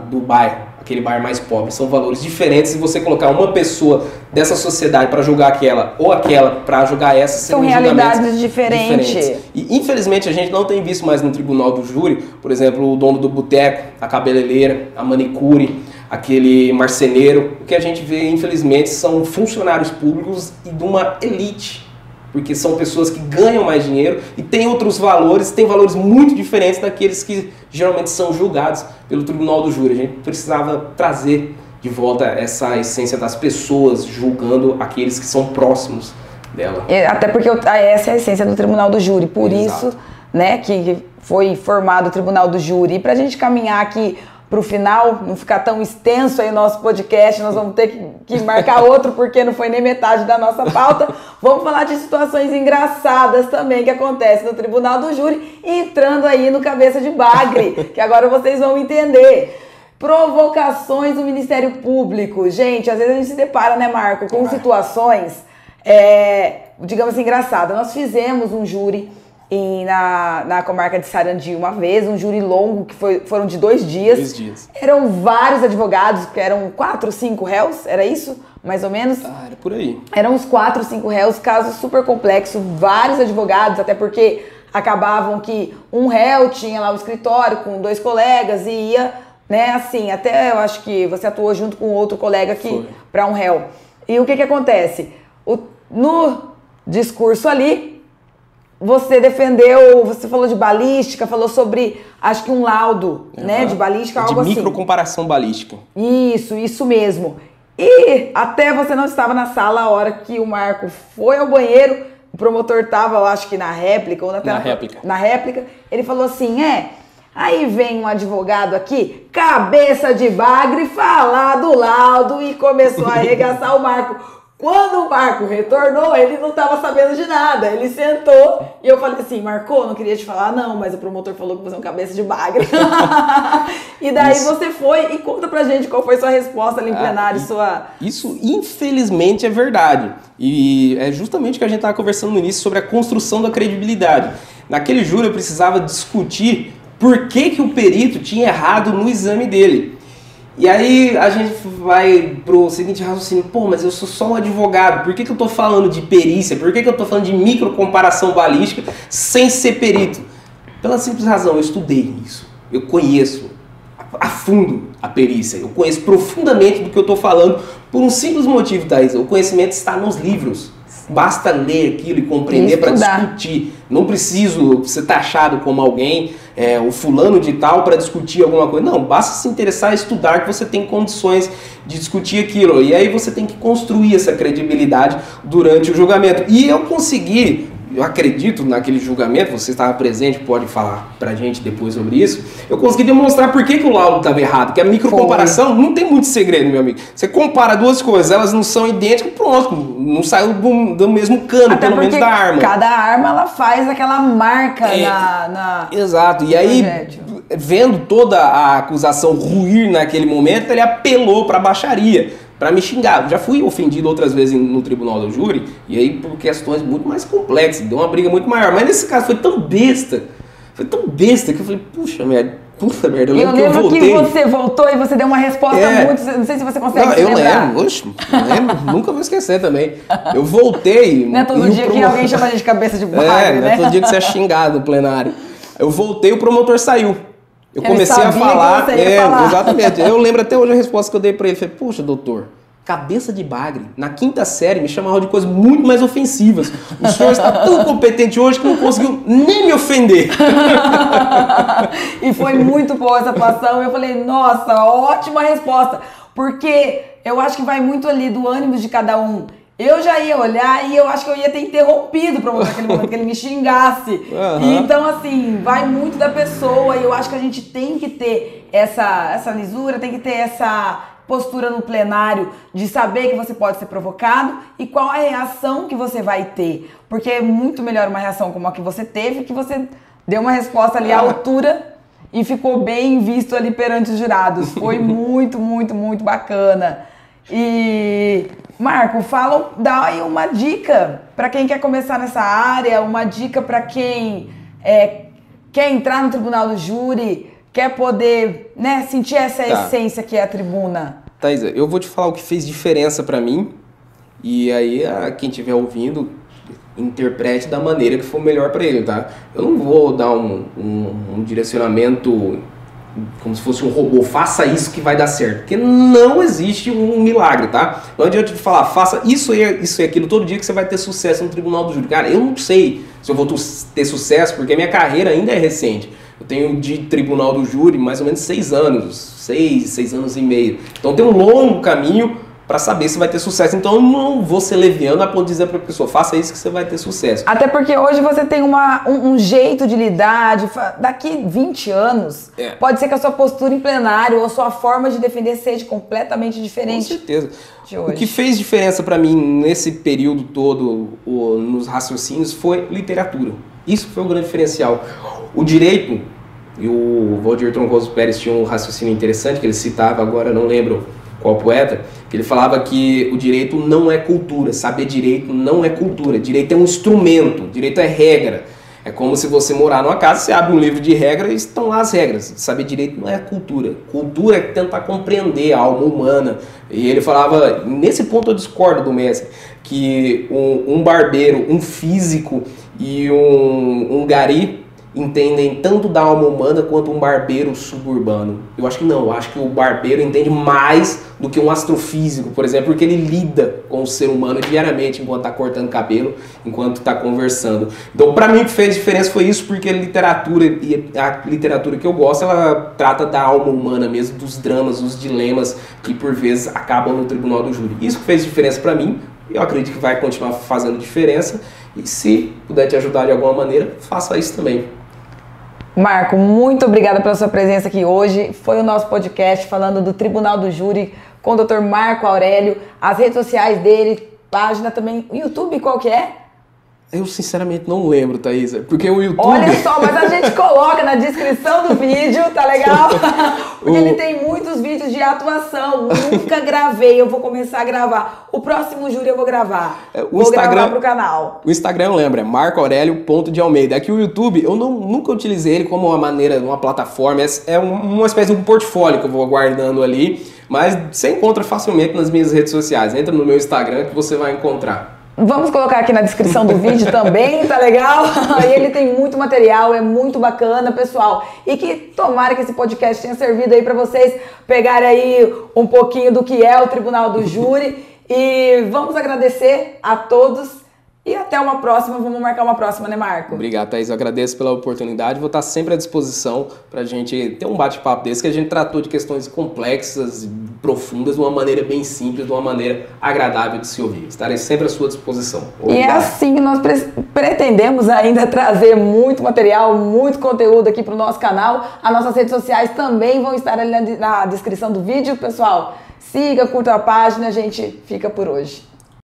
do bairro, aquele bar mais pobre. São valores diferentes. Se você colocar uma pessoa dessa sociedade para julgar aquela ou aquela para julgar essa, são realidades diferentes. E infelizmente a gente não tem visto mais no tribunal do júri, por exemplo, o dono do boteco, a cabeleireira, a manicure, aquele marceneiro. O que a gente vê, infelizmente, são funcionários públicos e de uma elite. Porque são pessoas que ganham mais dinheiro e têm outros valores, têm valores muito diferentes daqueles que geralmente são julgados pelo tribunal do júri. A gente precisava trazer de volta essa essência das pessoas julgando aqueles que são próximos dela. Até porque essa é a essência do tribunal do júri. Por Exato. Isso, né, que foi formado o tribunal do júri. E para a gente caminhar aqui para o final, não ficar tão extenso aí o nosso podcast, nós vamos ter que marcar outro, porque não foi nem metade da nossa pauta. Vamos falar de situações engraçadas também que acontecem no tribunal do júri, entrando aí no cabeça de bagre, que agora vocês vão entender. provocações do Ministério Público. Gente, às vezes a gente se depara, né, Marco, com situações, digamos assim, engraçadas. Nós fizemos um júri na comarca de Sarandi uma vez, um júri longo, que foram de 2 dias. 2 dias. Eram vários advogados, que eram 4, 5 réus, era isso? Mais ou menos? Ah, era por aí. Eram uns 4, 5 réus, caso super complexo, vários advogados, até porque acabavam que um réu tinha lá o escritório com 2 colegas e ia, né, assim, até eu acho que você atuou junto com outro colega aqui para um réu. E o que acontece? No discurso ali, você defendeu, você falou de balística, falou sobre, acho que um laudo, né, de balística, algo assim. De microcomparação balística. Isso mesmo. E até você não estava na sala a hora que o Marco foi ao banheiro, o promotor estava, eu acho que na réplica, ou na réplica, ele falou assim, aí vem um advogado aqui, cabeça de bagre, falar do laudo, e começou a arregaçar o Marco. Quando o Marco retornou, ele não estava sabendo de nada. Ele sentou e eu falei assim, Marco, não queria te falar não, mas o promotor falou que você é um cabeça de bagre. E daí você foi e conta pra gente qual foi sua resposta ali em plenário. Isso, infelizmente, é verdade. E é justamente o que a gente estava conversando no início sobre a construção da credibilidade. Naquele júri eu precisava discutir por que o perito tinha errado no exame dele. E aí a gente vai pro seguinte raciocínio, mas eu sou só um advogado, por que eu tô falando de perícia, por que eu tô falando de microcomparação balística sem ser perito? Pela simples razão, eu estudei isso, eu conheço a fundo a perícia, eu conheço profundamente do que eu tô falando por um simples motivo, Thaís, o conhecimento está nos livros. Basta ler aquilo e compreender para discutir. Não preciso ser taxado como alguém, o fulano de tal, para discutir alguma coisa. Não, basta se interessar e estudar que você tem condições de discutir aquilo. E aí você tem que construir essa credibilidade durante o julgamento. E eu consegui, eu acredito naquele julgamento, você estava presente, pode falar pra gente depois sobre isso, eu consegui demonstrar por que o laudo estava errado, que a microcomparação não tem muito segredo, meu amigo. Você compara 2 coisas, elas não são idênticas, pronto, não saiu do mesmo cano, até pelo menos da arma. Cada arma, ela faz aquela marca na Exato, e aí, vendo toda a acusação ruir naquele momento, ele apelou pra baixaria, para me xingar. Já fui ofendido outras vezes no tribunal do júri, e aí por questões muito mais complexas, deu uma briga muito maior. Mas nesse caso foi tão besta que eu falei, puta merda, eu lembro que você voltou e você deu uma resposta muito, não sei se você consegue se lembrar. Eu lembro, nunca vou esquecer também. Eu voltei... Não é todo dia que alguém chama a gente de cabeça de bagre, né? Não é todo dia que você é xingado no plenário. Eu voltei e o promotor saiu. Eu comecei a falar, exatamente. Eu lembro até hoje a resposta que eu dei pra ele. Falei, poxa, doutor, cabeça de bagre. Na 5ª série me chamavam de coisas muito mais ofensivas. O senhor está tão competente hoje que não conseguiu nem me ofender. E foi muito boa essa atuação. Eu falei, nossa, ótima resposta. Porque eu acho que vai muito ali do ânimo de cada um. Eu já ia olhar e eu acho que eu ia ter interrompido para naquele momento que ele me xingasse. E então, assim, vai muito da pessoa e eu acho que a gente tem que ter essa lisura, tem que ter essa postura no plenário de saber que você pode ser provocado e qual a reação que você vai ter. Porque é muito melhor uma reação como a que você teve, que você deu uma resposta ali à altura e ficou bem visto ali perante os jurados. Foi muito, muito, muito bacana. E... Marco, dá aí uma dica para quem quer começar nessa área, uma dica para quem quer entrar no tribunal do júri, quer poder, né, sentir essa essência que é a tribuna. Thaisa, eu vou te falar o que fez diferença para mim e aí quem estiver ouvindo interprete da maneira que for melhor para ele, tá? Eu não vou dar um direcionamento como se fosse um robô, faça isso que vai dar certo, porque não existe um milagre, tá? Não adianta te falar, faça isso e aquilo todo dia que você vai ter sucesso no tribunal do júri. Cara, eu não sei se eu vou ter sucesso, porque minha carreira ainda é recente. Eu tenho de tribunal do júri mais ou menos 6 anos, 6 anos e meio. Então tem um longo caminho para saber se vai ter sucesso. Então eu não vou ser leviano a ponto de dizer para a pessoa, faça isso que você vai ter sucesso. Até porque hoje você tem um jeito de lidar, daqui 20 anos, pode ser que a sua postura em plenário ou a sua forma de defender seja completamente diferente. Com certeza. O que fez diferença para mim nesse período todo, nos raciocínios, foi literatura. Isso foi o grande diferencial. O direito, E o Valdir Troncoso Pérez tinha um raciocínio interessante que ele citava, agora não lembro qual poeta, que ele falava que o direito não é cultura, saber direito não é cultura, direito é um instrumento, direito é regra. É como se você morar numa casa, você abre um livro de regras e estão lá as regras. Saber direito não é cultura. Cultura é tentar compreender a alma humana. E ele falava, nesse ponto eu discordo do mestre, que um barbeiro, um físico e um gari entendem tanto da alma humana quanto um barbeiro suburbano. Eu acho que não, eu acho que o barbeiro entende mais do que um astrofísico, por exemplo, porque ele lida com o ser humano diariamente enquanto está cortando cabelo, enquanto está conversando. Então, para mim, o que fez diferença foi isso, porque a literatura, e a literatura que eu gosto, ela trata da alma humana mesmo, dos dramas, dos dilemas que, por vezes, acabam no tribunal do júri. Isso que fez diferença para mim, eu acredito que vai continuar fazendo diferença, e se puder te ajudar de alguma maneira, faça isso também. Marco, muito obrigada pela sua presença aqui hoje. Foi o nosso podcast falando do Tribunal do Júri com o Dr. Marco Aurélio. As redes sociais dele, página também, o YouTube, qual que é? Eu sinceramente não lembro, Thaisa, porque o YouTube... Olha só, mas a gente coloca na descrição do vídeo, tá legal? Porque ele tem muitos vídeos de atuação, nunca gravei, eu vou começar a gravar. O próximo júri eu vou gravar, vou gravar pro canal. O Instagram eu lembro, é marcoaurelio.dealmeida. Aqui o YouTube, eu nunca utilizei ele como uma maneira, uma plataforma, é uma espécie de um portfólio que eu vou guardando ali, mas você encontra facilmente nas minhas redes sociais. Entra no meu Instagram que você vai encontrar. Vamos colocar aqui na descrição do vídeo também, tá legal? E ele tem muito material, é muito bacana, pessoal. E que tomara que esse podcast tenha servido aí para vocês pegarem aí um pouquinho do que é o Tribunal do Júri. E vamos agradecer a todos e até uma próxima. Vamos marcar uma próxima, né, Marco? Obrigado, Thaís. Eu agradeço pela oportunidade. Vou estar sempre à disposição para a gente ter um bate-papo desse, que a gente tratou de questões complexas, profundas, de uma maneira bem simples, de uma maneira agradável de se ouvir. Estarei sempre à sua disposição. Obrigado. E é assim que nós pretendemos ainda trazer muito material, muito conteúdo aqui para o nosso canal. As nossas redes sociais também vão estar ali na descrição do vídeo, pessoal. Siga, curta a página, a gente fica por hoje.